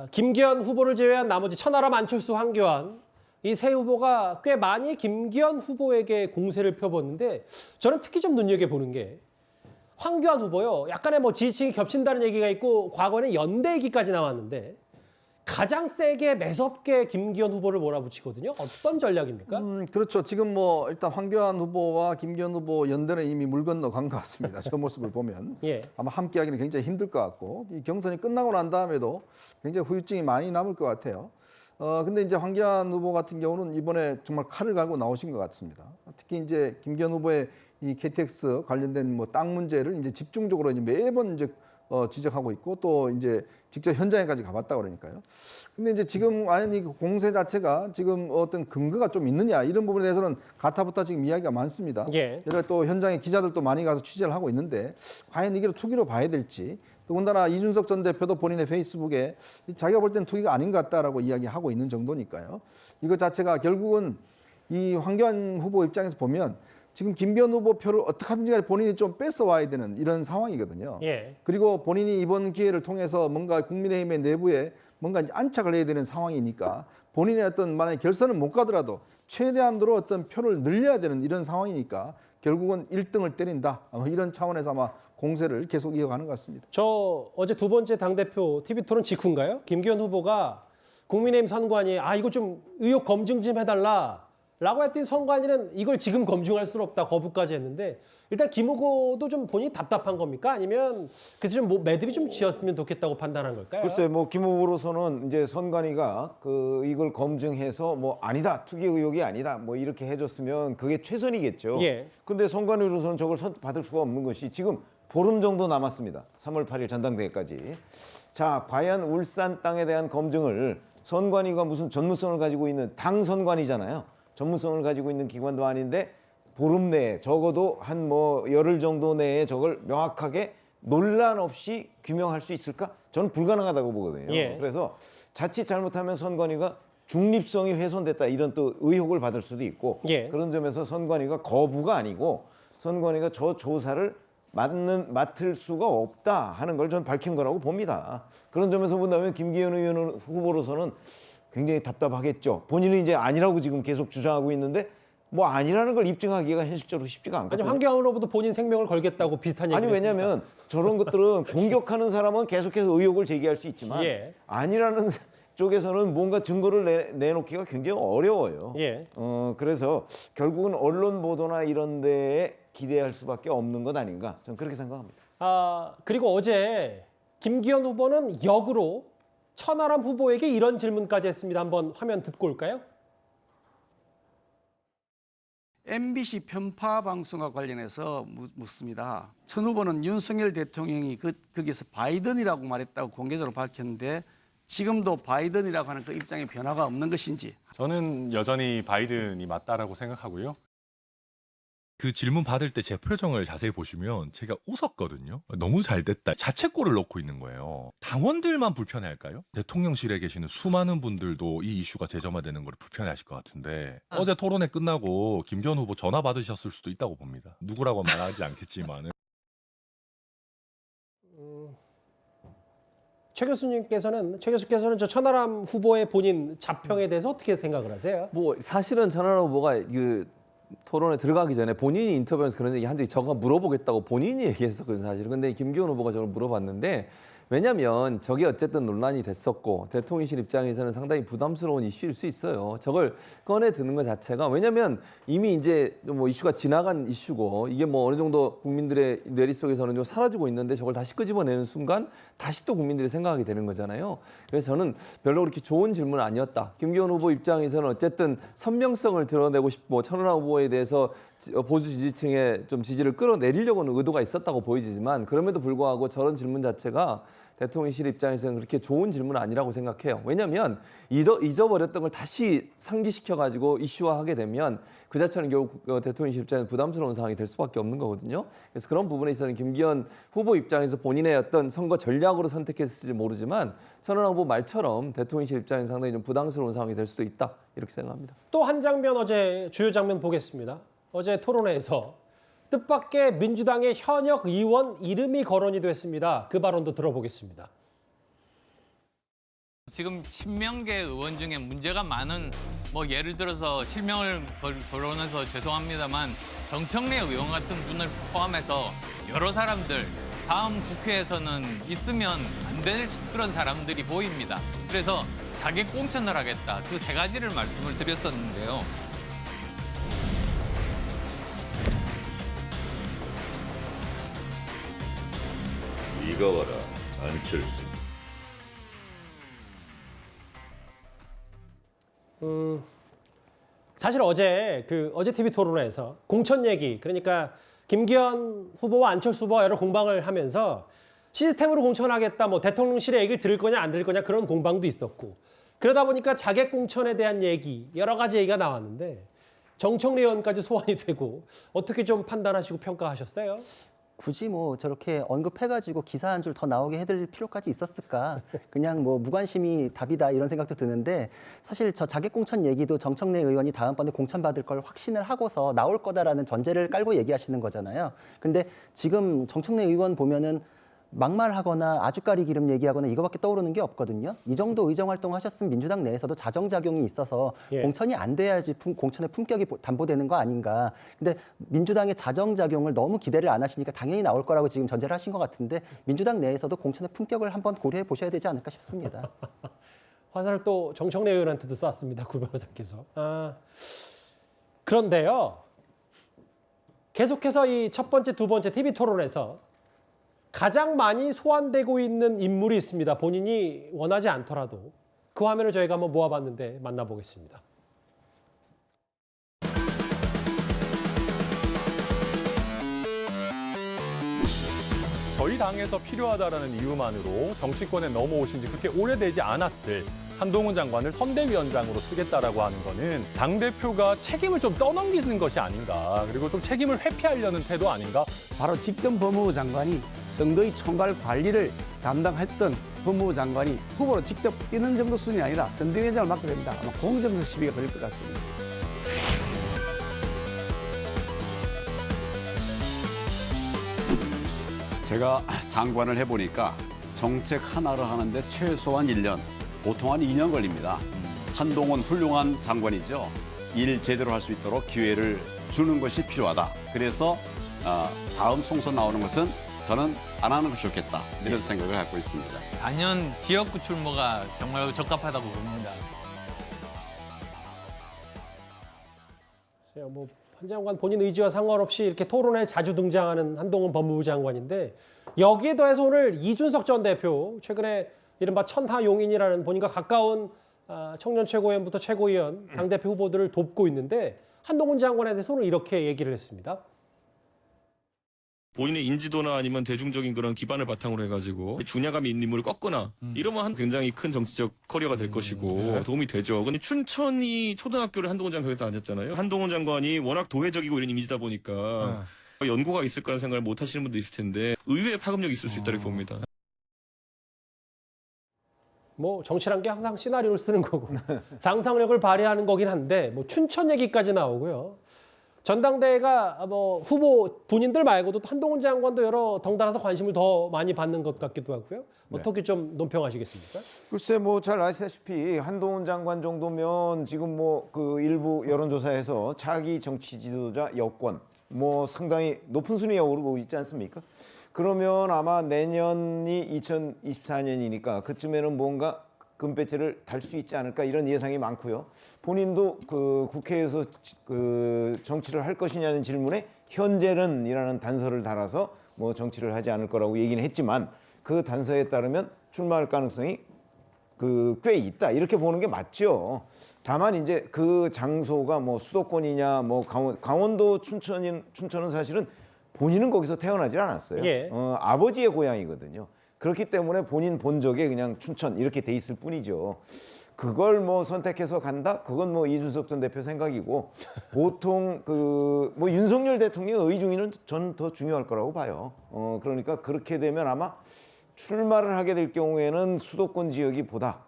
김기현 후보를 제외한 나머지 천하람, 안철수, 황교안 이 세 후보가 꽤 많이 김기현 후보에게 공세를 펴봤는데 저는 특히 좀 눈여겨보는 게 황교안 후보요. 약간의 뭐 지지층이 겹친다는 얘기가 있고 과거에는 연대 얘기까지 나왔는데 가장 세게 매섭게 김기현 후보를 몰아붙이거든요. 어떤 전략입니까? 그렇죠. 지금 뭐 일단 황교안 후보와 김기현 후보 연대는 이미 물 건너 간 것 같습니다. 저 모습을 보면 아마 함께하기는 굉장히 힘들 것 같고 이 경선이 끝나고 난 다음에도 굉장히 후유증이 많이 남을 것 같아요. 근데 이제 황교안 후보 같은 경우는 이번에 정말 칼을 갈고 나오신 것 같습니다. 특히 이제 김기현 후보의 이 KTX 관련된 뭐 땅 문제를 이제 집중적으로 이제 매번 이제 지적하고 있고 또 이제 직접 현장에까지 가봤다 그러니까요. 근데 이제 지금 과연 이 공세 자체가 지금 어떤 근거가 좀 있느냐 이런 부분에 대해서는 가타부타 지금 이야기가 많습니다. 그래서 또 현장에 기자들도 많이 가서 취재를 하고 있는데 과연 이게 투기로 봐야 될지. 더군다나 이준석 전 대표도 본인의 페이스북에 자기가 볼 때는 투기가 아닌 것 같다라고 이야기하고 있는 정도니까요. 이것 자체가 결국은 이 황교안 후보 입장에서 보면 지금 김기현 후보 표를 어떻게 하든지 간에 본인이 좀 뺏어와야 되는 이런 상황이거든요. 그리고 본인이 이번 기회를 통해서 뭔가 국민의힘의 내부에 뭔가 이제 안착을 해야 되는 상황이니까 본인의 어떤 만약에 결선은 못 가더라도 최대한으로 어떤 표를 늘려야 되는 이런 상황이니까 결국은 1등을 때린다. 이런 차원에서 아마 공세를 계속 이어가는 것 같습니다. 저 어제 두 번째 당대표 TV 토론 직후인가요? 김기현 후보가 국민의힘 선관위에 이거 좀 의혹 검증 좀 해달라. 라고 했더니 선관위는 이걸 지금 검증할 수는 없다, 거부까지 했는데 일단 김 후보도 좀 본인이 답답한 겁니까? 아니면 그래서 좀 뭐 매듭이 좀 지었으면 좋겠다고 판단한 걸까요? 글쎄, 뭐 김 후보로서는 이제 선관위가 이걸 검증해서 뭐 아니다, 투기 의혹이 아니다, 뭐 이렇게 해줬으면 그게 최선이겠죠. 예. 근데 선관위로서는 저걸 받을 수가 없는 것이 지금 보름 정도 남았습니다. 3월 8일 전당대회까지. 자, 과연 울산 땅에 대한 검증을 선관위가 무슨 전문성을 가지고 있는 당 선관위잖아요. 전문성을 가지고 있는 기관도 아닌데 보름 내에 적어도 한 뭐 열흘 정도 내에 저걸 명확하게 논란 없이 규명할 수 있을까? 저는 불가능하다고 보거든요. 예. 그래서 자칫 잘못하면 선관위가 중립성이 훼손됐다 이런 또 의혹을 받을 수도 있고 예. 그런 점에서 선관위가 거부가 아니고 선관위가 저 조사를 맡을 수가 없다 하는 걸 전 밝힌 거라고 봅니다. 그런 점에서 본다면 김기현 의원 후보로서는 굉장히 답답하겠죠. 본인은 이제 아니라고 지금 계속 주장하고 있는데 뭐 아니라는 걸 입증하기가 현실적으로 쉽지가 않거든요. 아니 황교안 후보도 본인 생명을 걸겠다고 비슷한 얘기를 아니 왜냐하면 저런 것들은 공격하는 사람은 계속해서 의혹을 제기할 수 있지만 예. 아니라는 쪽에서는 뭔가 증거를 내놓기가 굉장히 어려워요. 예. 그래서 결국은 언론 보도나 이런 데에 기대할 수밖에 없는 것 아닌가 저는 그렇게 생각합니다. 그리고 어제 김기현 후보는 역으로 천하람 후보에게 이런 질문까지 했습니다. 한번 화면 듣고 올까요? MBC 편파 방송과 관련해서 묻습니다. 천 후보는 윤석열 대통령이 거기서 바이든이라고 말했다고 공개적으로 밝혔는데 지금도 바이든이라고 하는 그 입장에 변화가 없는 것인지. 저는 여전히 바이든이 맞다라고 생각하고요. 그 질문 받을 때 제 표정을 자세히 보시면 제가 웃었거든요. 너무 잘 됐다. 자책골을 넣고 있는 거예요. 당원들만 불편해할까요? 대통령실에 계시는 수많은 분들도 이 이슈가 재점화되는 걸 불편해하실 것 같은데 어제 토론회 끝나고 김기현 후보 전화 받으셨을 수도 있다고 봅니다. 누구라고 말하지 않겠지만은. 최 교수께서는 저 천하람 후보의 본인 자평에 대해서 어떻게 생각을 하세요? 뭐 사실은 천하람 후보가 토론에 들어가기 전에 본인이 인터뷰에서 그런 얘기 한 적이 저거 물어보겠다고 본인이 얘기했었거든요, 사실은. 근데 김기현 후보가 저걸 물어봤는데 왜냐면 저게 어쨌든 논란이 됐었고 대통령실 입장에서는 상당히 부담스러운 이슈일 수 있어요. 저걸 꺼내 드는 것 자체가 왜냐면 이미 이제 뭐 이슈가 지나간 이슈고 이게 뭐 어느 정도 국민들의 뇌리 속에서는 좀 사라지고 있는데 저걸 다시 끄집어내는 순간 다시 또 국민들이 생각하게 되는 거잖아요. 그래서 저는 별로 그렇게 좋은 질문은 아니었다. 김기현 후보 입장에서는 어쨌든 선명성을 드러내고 싶고 천하람 후보에 대해서 보수 지지층의 좀 지지를 끌어내리려고는 의도가 있었다고 보이지만 그럼에도 불구하고 저런 질문 자체가 대통령실 입장에서는 그렇게 좋은 질문은 아니라고 생각해요. 왜냐하면 잊어버렸던 걸 다시 상기시켜가지고 이슈화하게 되면 그 자체는 결국 대통령실 입장에서 부담스러운 상황이 될 수밖에 없는 거거든요. 그래서 그런 부분에 있어서는 김기현 후보 입장에서 본인의 어떤 선거 전략으로 선택했을지 모르지만 천하람 후보 말처럼 대통령실 입장에서 상당히 좀 부담스러운 상황이 될 수도 있다 이렇게 생각합니다. 또 한 장면 어제 주요 장면 보겠습니다. 어제 토론회에서 뜻밖의 민주당의 현역 의원 이름이 거론이 됐습니다. 그 발언도 들어보겠습니다. 지금 친명계 의원 중에 문제가 많은 뭐 예를 들어서 실명을 거론해서 죄송합니다만 정청래 의원 같은 분을 포함해서 여러 사람들 다음 국회에서는 있으면 안 될 그런 사람들이 보입니다. 그래서 자객 공천을 하겠다. 그 세 가지를 말씀을 드렸었는데요. 네가 와라, 안철수. 사실 어제 어제 TV 토론회에서 공천 얘기 그러니까 김기현 후보와 안철수 후보가 여러 공방을 하면서 시스템으로 공천하겠다, 뭐 대통령실의 얘기를 들을 거냐 안 들을 거냐 그런 공방도 있었고 그러다 보니까 자객 공천에 대한 얘기 여러 가지 얘기가 나왔는데 정청래 의원까지 소환이 되고 어떻게 좀 판단하시고 평가하셨어요? 굳이 뭐 저렇게 언급해가지고 기사 한 줄 더 나오게 해드릴 필요까지 있었을까? 그냥 뭐 무관심이 답이다 이런 생각도 드는데 사실 저 자객공천 얘기도 정청래 의원이 다음번에 공천받을 걸 확신을 하고서 나올 거다라는 전제를 깔고 얘기하시는 거잖아요. 근데 지금 정청래 의원 보면은 막말하거나 아주까리 기름 얘기하거나 이거밖에 떠오르는 게 없거든요. 이 정도 의정 활동 하셨으면 민주당 내에서도 자정작용이 있어서 공천이 안 돼야지 공천의 품격이 담보되는 거 아닌가. 근데 민주당의 자정작용을 너무 기대를 안 하시니까 당연히 나올 거라고 지금 전제를 하신 것 같은데 민주당 내에서도 공천의 품격을 한번 고려해 보셔야 되지 않을까 싶습니다. 화살을 또 정청래 의원한테도 쐈습니다. 구 변호사께서. 그런데요. 계속해서 이 첫 번째, 두 번째 TV 토론에서 가장 많이 소환되고 있는 인물이 있습니다. 본인이 원하지 않더라도. 그 화면을 저희가 한번 모아봤는데 만나보겠습니다. 저희 당에서 필요하다라는 이유만으로 정치권에 넘어오신 지 그렇게 오래되지 않았을 한동훈 장관을 선대위원장으로 쓰겠다라고 하는 거는 당대표가 책임을 좀 떠넘기는 것이 아닌가, 그리고 좀 책임을 회피하려는 태도 아닌가. 바로 직전 법무부 장관이 선거의 총괄 관리를 담당했던 법무부 장관이 후보로 직접 뛰는 정도 수준이 아니라 선대위원장을 맡게 됩니다. 아마 공정성 시비가 걸릴 것 같습니다. 제가 장관을 해보니까 정책 하나를 하는데 최소한 1년, 보통 한 2년 걸립니다. 한동훈 훌륭한 장관이죠. 일 제대로 할 수 있도록 기회를 주는 것이 필요하다. 그래서 다음 총선 나오는 것은 저는 안 하는 것이 좋겠다. 이런 생각을 갖고 있습니다. 단연 지역구 출마가 정말 적합하다고 봅니다. 글쎄요, 뭐 한 장관 본인 의지와 상관없이 이렇게 토론에 자주 등장하는 한동훈 법무부 장관인데 여기에 더해서 오늘 이준석 전 대표 최근에 이른바 천하용인이라는 본인과 가까운 청년 최고위원부터 최고위원 당대표 후보들을 돕고 있는데 한동훈 장관에 대해서 오늘 이렇게 얘기를 했습니다. 본인의 인지도나 아니면 대중적인 그런 기반을 바탕으로 해가지고 중량감이 있는 인물을 꺾거나 이러면 굉장히 큰 정치적 커리어가 될 것이고 도움이 되죠. 근데 춘천이 초등학교를 한동훈 장관이 거기서 앉았잖아요. 한동훈 장관이 워낙 도회적이고 이런 이미지다 보니까 연고가 있을 거라는 생각을 못 하시는 분도 있을 텐데 의외의 파급력이 있을 수 있다고 봅니다. 뭐 정치란 게 항상 시나리오를 쓰는 거고 상상력을 발휘하는 거긴 한데 뭐 춘천 얘기까지 나오고요. 전당대회가 뭐 후보 본인들 말고도 한동훈 장관도 여러 덩달아서 관심을 더 많이 받는 것 같기도 하고요. 어떻게 좀 논평하시겠습니까? 글쎄 뭐 잘 아시다시피 한동훈 장관 정도면 지금 뭐 그 일부 여론조사에서 차기 정치 지도자 여권 뭐 상당히 높은 순위에 오르고 있지 않습니까? 그러면 아마 내년이 2024년이니까 그쯤에는 뭔가 금배지를 달 수 있지 않을까 이런 예상이 많고요. 본인도 그 국회에서 그 정치를 할 것이냐는 질문에 현재는이라는 단서를 달아서 뭐 정치를 하지 않을 거라고 얘기는 했지만 그 단서에 따르면 출마할 가능성이 그 꽤 있다 이렇게 보는 게 맞죠. 다만 이제 그 장소가 뭐 수도권이냐 뭐 강원도 춘천은 사실은 본인은 거기서 태어나질 않았어요. 예. 아버지의 고향이거든요. 그렇기 때문에 본인 본적에 그냥 춘천 이렇게 돼 있을 뿐이죠. 그걸 뭐 선택해서 간다? 그건 뭐 이준석 전 대표 생각이고 보통 그 뭐 윤석열 대통령의 의중위는 전 더 중요할 거라고 봐요. 그러니까 그렇게 되면 아마 출마를 하게 될 경우에는 수도권 지역이 보다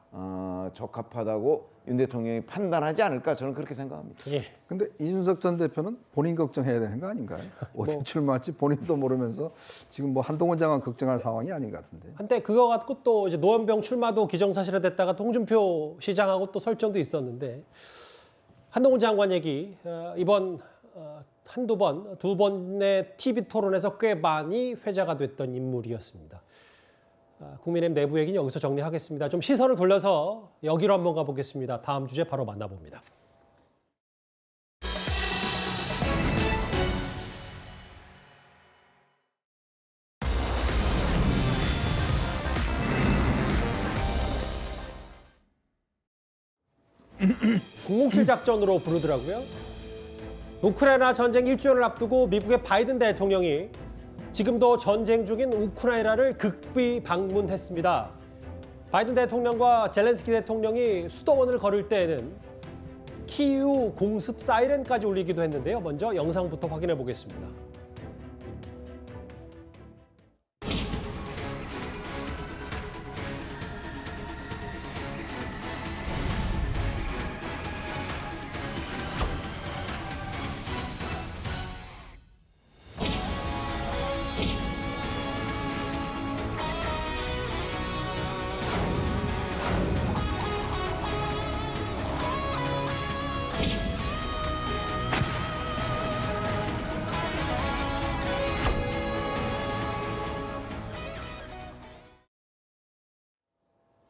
적합하다고 윤 대통령이 판단하지 않을까 저는 그렇게 생각합니다. 예. 근데 이준석 전 대표는 본인 걱정해야 되는 거 아닌가요? 어디 출마할지 본인도 모르면서 지금 뭐 한동훈 장관 걱정할 상황이 아닌 것 같은데. 한때 그거 갖고 또 이제 노원병 출마도 기정사실화됐다가 홍준표 시장하고 또 설전도 있었는데 한동훈 장관 얘기 이번 두 번의 TV 토론에서 꽤 많이 회자가 됐던 인물이었습니다. 국민의힘 내부 얘기는 여기서 정리하겠습니다. 좀 시선을 돌려서 여기로 한번 가보겠습니다. 다음 주제 바로 만나봅니다. (007) 작전으로 부르더라고요. 우크라이나 전쟁 1주년을 앞두고 미국의 바이든 대통령이 지금도 전쟁 중인 우크라이나를 극비 방문했습니다. 바이든 대통령과 젤렌스키 대통령이 수도원을 걸을 때에는 키이우 공습 사이렌까지 울리기도 했는데요. 먼저 영상부터 확인해 보겠습니다.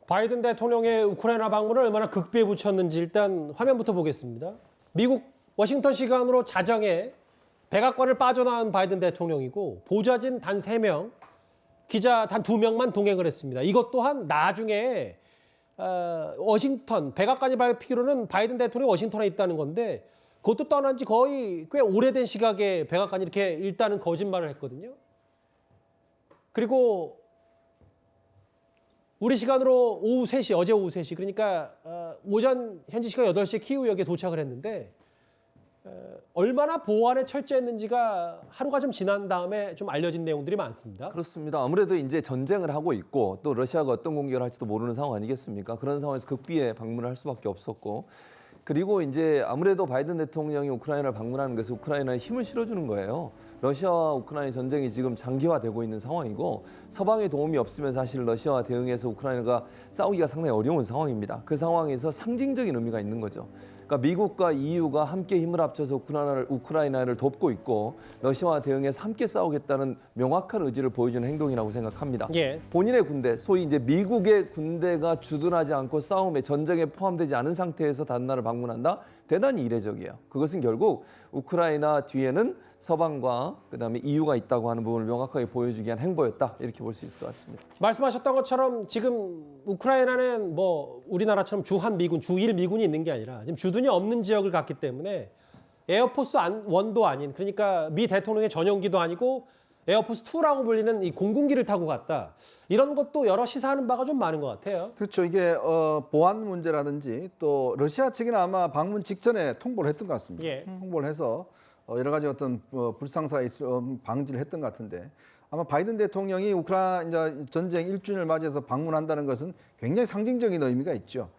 바이든 대통령의 우크라이나 방문을 얼마나 극비에 붙였는지 일단 화면부터 보겠습니다. 미국 워싱턴 시간으로 자정에 백악관을 빠져나온 바이든 대통령이고 보좌진 단 3명, 기자 단 2명만 동행을 했습니다. 이것 또한 나중에 워싱턴, 백악관이 밝히기로는 바이든 대통령이 워싱턴에 있다는 건데 그것도 떠난 지 거의 꽤 오래된 시각에 백악관이 이렇게 일단은 거짓말을 했거든요. 그리고 우리 시간으로 오후 3시, 어제 오후 3시, 그러니까 오전 현지 시간 8시에 키우역에 도착을 했는데 얼마나 보안에 철저했는지가 하루가 좀 지난 다음에 좀 알려진 내용들이 많습니다. 그렇습니다. 아무래도 이제 전쟁을 하고 있고 또 러시아가 어떤 공격을 할지도 모르는 상황 아니겠습니까? 그런 상황에서 극비에 방문을 할 수밖에 없었고 그리고 이제 아무래도 바이든 대통령이 우크라이나를 방문하는 것은 우크라이나에 힘을 실어주는 거예요. 러시아와 우크라이나 전쟁이 지금 장기화되고 있는 상황이고 서방의 도움이 없으면 사실 러시아와 대응해서 우크라이나가 싸우기가 상당히 어려운 상황입니다. 그 상황에서 상징적인 의미가 있는 거죠. 그러니까 미국과 EU가 함께 힘을 합쳐서 우크라이나를 돕고 있고 러시아와 대응해서 함께 싸우겠다는 명확한 의지를 보여주는 행동이라고 생각합니다. 예. 본인의 군대, 소위 이제 미국의 군대가 주둔하지 않고 싸움에 전쟁에 포함되지 않은 상태에서 다른 나라를 방문한다? 대단히 이례적이에요. 그것은 결국 우크라이나 뒤에는 서방과 그다음에 EU가 있다고 하는 부분을 명확하게 보여주기 위한 행보였다. 이렇게 볼 수 있을 것 같습니다. 말씀하셨던 것처럼 지금 우크라이나는 뭐 우리나라처럼 주한 미군, 주1 미군이 있는 게 아니라 지금 주둔이 없는 지역을 갔기 때문에 에어포스 1도 아닌, 그러니까 미 대통령의 전용기도 아니고 에어포스 2라고 불리는 이 공군기를 타고 갔다. 이런 것도 여러 시사하는 바가 좀 많은 것 같아요. 그렇죠. 이게 보안 문제라든지 또 러시아 측이나 아마 방문 직전에 통보를 했던 것 같습니다. 예. 통보를 해서 여러 가지 어떤 불상사의 방지를 했던 것 같은데 아마 바이든 대통령이 우크라이나 전쟁 1주년을 맞이해서 방문한다는 것은 굉장히 상징적인 의미가 있죠.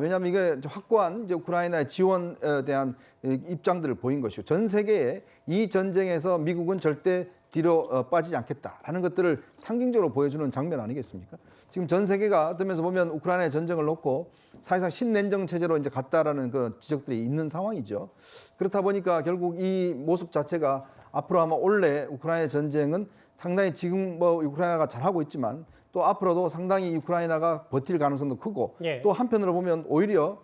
왜냐하면 이게 확고한 이제 우크라이나의 지원에 대한 입장들을 보인 것이고 전 세계에 이 전쟁에서 미국은 절대 뒤로 빠지지 않겠다라는 것들을 상징적으로 보여주는 장면 아니겠습니까? 지금 전 세계가 어떤 면에서 보면 우크라이나의 전쟁을 놓고 사실상 신냉정 체제로 이제 갔다라는 그 지적들이 있는 상황이죠. 그렇다 보니까 결국 이 모습 자체가 앞으로 아마 올해 우크라이나 전쟁은 상당히 지금 뭐 우크라이나가 잘하고 있지만 또 앞으로도 상당히 우크라이나가 버틸 가능성도 크고 예. 또 한편으로 보면 오히려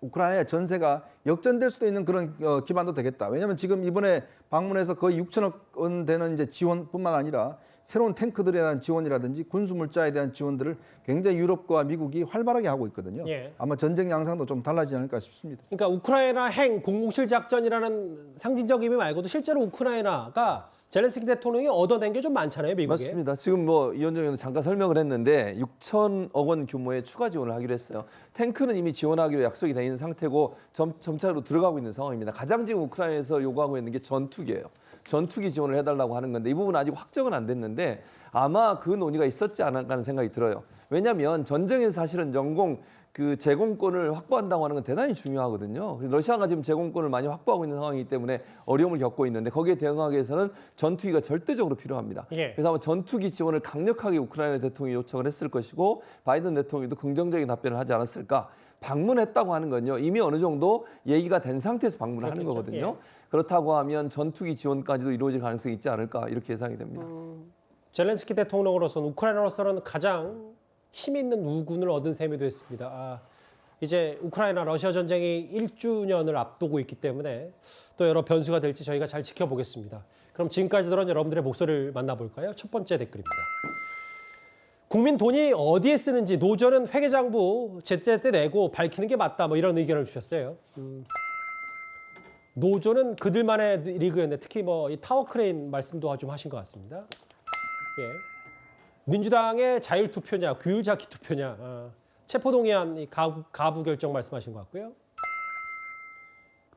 우크라이나의 전세가 역전될 수도 있는 그런 기반도 되겠다. 왜냐하면 지금 이번에 방문해서 거의 6천억 원 되는 이제 지원뿐만 아니라 새로운 탱크들에 대한 지원이라든지 군수 물자에 대한 지원들을 굉장히 유럽과 미국이 활발하게 하고 있거든요. 예. 아마 전쟁 양상도 좀 달라지지 않을까 싶습니다. 그러니까 우크라이나 행 007 작전이라는 상징적 의미 말고도 실제로 우크라이나가 젤렌스키 대통령이 얻어낸 게 좀 많잖아요, 미국에. 맞습니다. 지금 뭐 이현정 의원도 잠깐 설명을 했는데 6천억 원 규모의 추가 지원을 하기로 했어요. 탱크는 이미 지원하기로 약속이 돼 있는 상태고 점차로 들어가고 있는 상황입니다. 가장 지금 우크라이나에서 요구하고 있는 게 전투기예요. 전투기 지원을 해달라고 하는 건데 이 부분은 아직 확정은 안 됐는데 아마 그 논의가 있었지 않을까 하는 생각이 들어요. 왜냐하면 전쟁에서 사실은 영공 그 제공권을 확보한다고 하는 건 대단히 중요하거든요. 러시아가 지금 제공권을 많이 확보하고 있는 상황이기 때문에 어려움을 겪고 있는데 거기에 대응하기 위해서는 전투기가 절대적으로 필요합니다. 예. 그래서 아마 전투기 지원을 강력하게 우크라이나 대통령이 요청을 했을 것이고 바이든 대통령도 긍정적인 답변을 하지 않았을까. 방문했다고 하는 건요. 이미 어느 정도 얘기가 된 상태에서 방문을 하는 거거든요. 예. 그렇다고 하면 전투기 지원까지도 이루어질 가능성이 있지 않을까 이렇게 예상이 됩니다. 젤렌스키 대통령으로서는 우크라이나로서는 가장 힘 있는 우군을 얻은 셈이 됐습니다. 이제 우크라이나 러시아 전쟁이 1주년을 앞두고 있기 때문에 또 여러 변수가 될지 저희가 잘 지켜보겠습니다. 그럼 지금까지 들은 여러분들의 목소리를 만나볼까요? 첫 번째 댓글입니다. 국민 돈이 어디에 쓰는지 노조는 회계장부 제때 내고 밝히는 게 맞다. 뭐 이런 의견을 주셨어요. 노조는 그들만의 리그였는데 특히 뭐 이 타워 크레인 말씀도 좀 하신 것 같습니다. 예. 민주당의 자율투표냐, 규율잡기 투표냐, 체포동의안 가부 결정 말씀하신 것 같고요.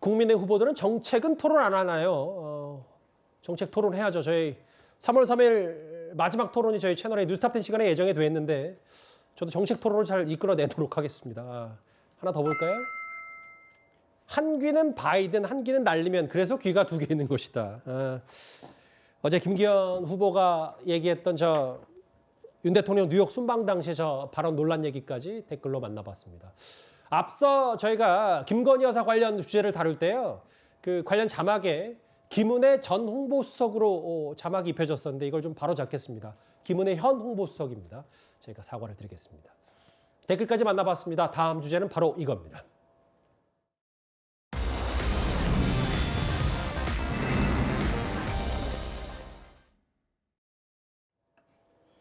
국민의 후보들은 정책은 토론 안 하나요? 정책 토론해야죠. 저희 3월 3일 마지막 토론이 저희 채널에 뉴스탑 10 시간에 예정이 돼 있는데 저도 정책 토론을 잘 이끌어내도록 하겠습니다. 하나 더 볼까요? 한 귀는 바이든, 한 귀는 날리면 그래서 귀가 두 개 있는 것이다. 어제 김기현 후보가 얘기했던 윤 대통령 뉴욕 순방 당시 발언 논란 얘기까지 댓글로 만나봤습니다. 앞서 저희가 김건희 여사 관련 주제를 다룰 때요. 그 관련 자막에 김은혜 전 홍보수석으로 자막이 입혀졌었는데 이걸 좀 바로 잡겠습니다. 김은혜 현 홍보수석입니다. 저희가 사과를 드리겠습니다. 댓글까지 만나봤습니다. 다음 주제는 바로 이겁니다.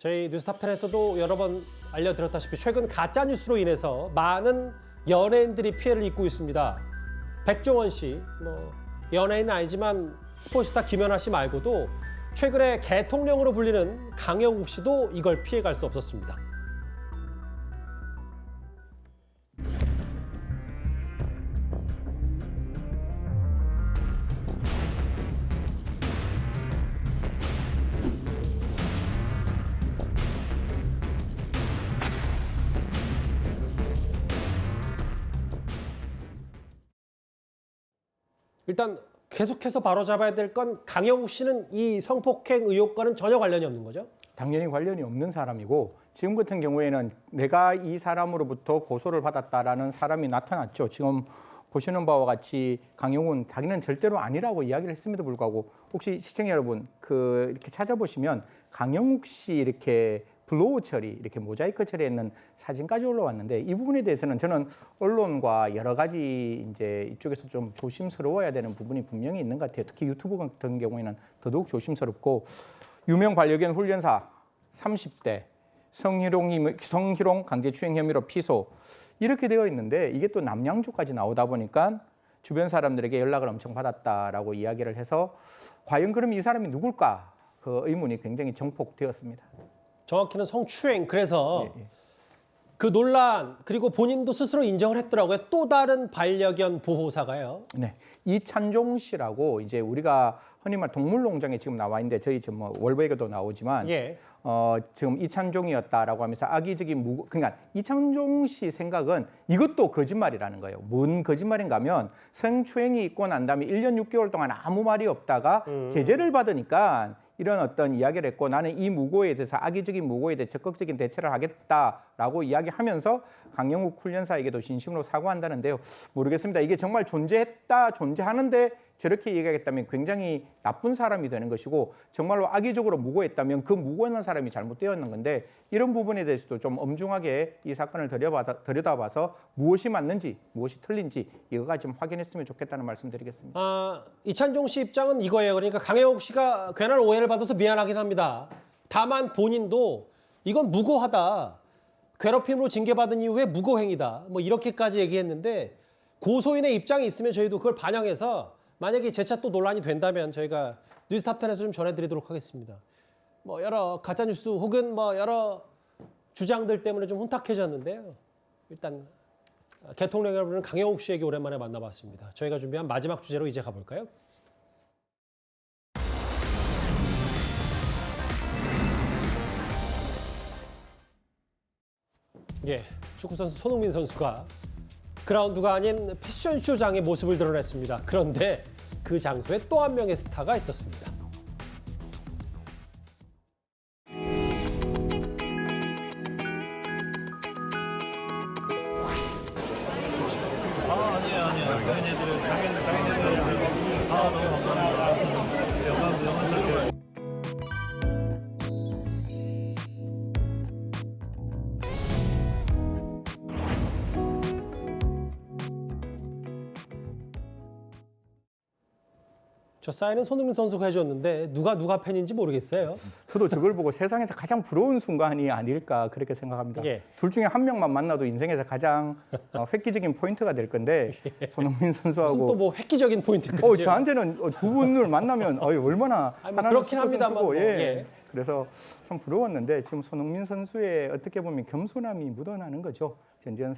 저희 뉴스탑10에서도 여러 번 알려드렸다시피 최근 가짜 뉴스로 인해서 많은 연예인들이 피해를 입고 있습니다. 백종원 씨, 연예인은 아니지만 스포츠스타 김연아 씨 말고도 최근에 개통령으로 불리는 강영욱 씨도 이걸 피해갈 수 없었습니다. 일단 계속해서 바로잡아야 될 건 강영욱 씨는 이 성폭행 의혹과는 전혀 관련이 없는 거죠? 당연히 관련이 없는 사람이고 지금 같은 경우에는 내가 이 사람으로부터 고소를 받았다라는 사람이 나타났죠. 지금 보시는 바와 같이 강영훈 자기는 절대로 아니라고 이야기를 했음에도 불구하고 혹시 시청자 여러분 이렇게 찾아보시면 강영욱 씨 이렇게 블로우 처리, 이렇게 모자이크 처리했는 사진까지 올라왔는데 이 부분에 대해서는 저는 언론과 여러 가지 이제 이쪽에서 좀 조심스러워야 되는 부분이 분명히 있는 것 같아요. 특히 유튜브 같은 경우에는 더더욱 조심스럽고 유명 반려견 훈련사 30대 성희롱 강제추행 혐의로 피소 이렇게 되어 있는데 이게 또 남양주까지 나오다 보니까 주변 사람들에게 연락을 엄청 받았다라고 이야기를 해서 과연 그럼 이 사람이 누굴까? 그 의문이 굉장히 정폭되었습니다. 정확히는 성추행. 그래서 그 논란 그리고 본인도 스스로 인정을 했더라고요. 또 다른 반려견 보호사가요. 네, 이찬종 씨라고 이제 우리가 흔히 말 동물농장에 지금 나와 있는데 저희 지금 월보에도 나오지만 지금 이찬종이었다라고 하면서 악의적인 그러니까 이찬종 씨 생각은 이것도 거짓말이라는 거예요. 뭔 거짓말인가 하면 성추행이 있고 난 다음에 1년 6개월 동안 아무 말이 없다가 제재를 받으니까 이런 어떤 이야기를 했고 나는 이 무고에 대해서 악의적인 무고에 대해 적극적인 대처를 하겠다라고 이야기하면서 강영욱 훈련사에게도 진심으로 사과한다는데요. 모르겠습니다. 이게 정말 존재하는데 저렇게 얘기하겠다면 굉장히 나쁜 사람이 되는 것이고 정말로 악의적으로 무고했다면 그 무고하는 사람이 잘못되었는 건데 이런 부분에 대해서도 좀 엄중하게 이 사건을 들여다봐서 무엇이 맞는지 무엇이 틀린지 이거까지 좀 확인했으면 좋겠다는 말씀드리겠습니다. 이찬종 씨 입장은 이거예요. 그러니까 강영욱 씨가 괜한 오해를 받아서 미안하긴 합니다. 다만 본인도 이건 무고하다. 괴롭힘으로 징계받은 이후에 무고행위다. 뭐 이렇게까지 얘기했는데 고소인의 입장이 있으면 저희도 그걸 반영해서 만약에 재차 또 논란이 된다면 저희가 뉴스탑10에서 좀 전해드리도록 하겠습니다. 뭐 여러 가짜뉴스 혹은 뭐 여러 주장들 때문에 좀 혼탁해졌는데요. 일단 개통령이라고 부르는 강영욱 씨에게 오랜만에 만나봤습니다. 저희가 준비한 마지막 주제로 이제 가볼까요? 축구선수 손흥민 선수가 그라운드가 아닌 패션쇼장의 모습을 드러냈습니다. 그런데 그 장소에 또 한 명의 스타가 있었습니다. 저 사인은 손흥민 선수가 해줬는데 누가 팬인지 모르겠어요. 저도 저걸 보고 세상에서 가장 부러운 순간이 아닐까 그렇게 생각합니다. 둘 중에 한 명만 만나도 인생에서 가장 획기적인 포인트가 될 건데 손흥민 선수하고 무슨 또 뭐 획기적인 포인트까지요? 저한테는 두 분을 만나면 얼마나 뭐 그렇긴 합니다만 그래서 참 부러웠는데 지금 손흥민 선수의 어떻게 보면 겸손함이 묻어나는 거죠. 전지현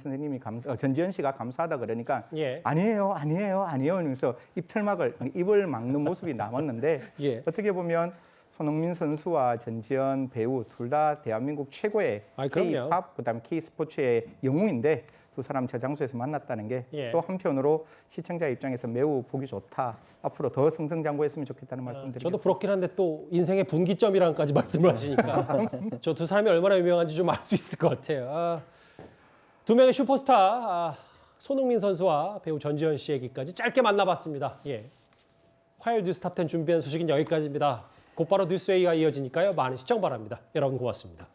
전지현 씨가 감사하다 그러니까 아니에요 이러면서 입을 막는 모습이 남았는데 어떻게 보면 손흥민 선수와 전지현 배우 둘 다 대한민국 최고의 K-팝 그다음 K-스포츠의 영웅인데 두 사람 저 장소에서 만났다는 게 또 한편으로 시청자 입장에서 매우 보기 좋다. 앞으로 더 승승장구했으면 좋겠다는 말씀드립니다. 저도 부럽긴 한데 또 인생의 분기점이랑까지 말씀을 하시니까 저 두 사람이 얼마나 유명한지 좀 알 수 있을 것 같아요. 두 명의 슈퍼스타 손흥민 선수와 배우 전지현 씨 얘기까지 짧게 만나봤습니다. 화요일 뉴스탑10 준비한 소식은 여기까지입니다. 곧바로 뉴스웨이가 이어지니까요. 많은 시청 바랍니다. 여러분 고맙습니다.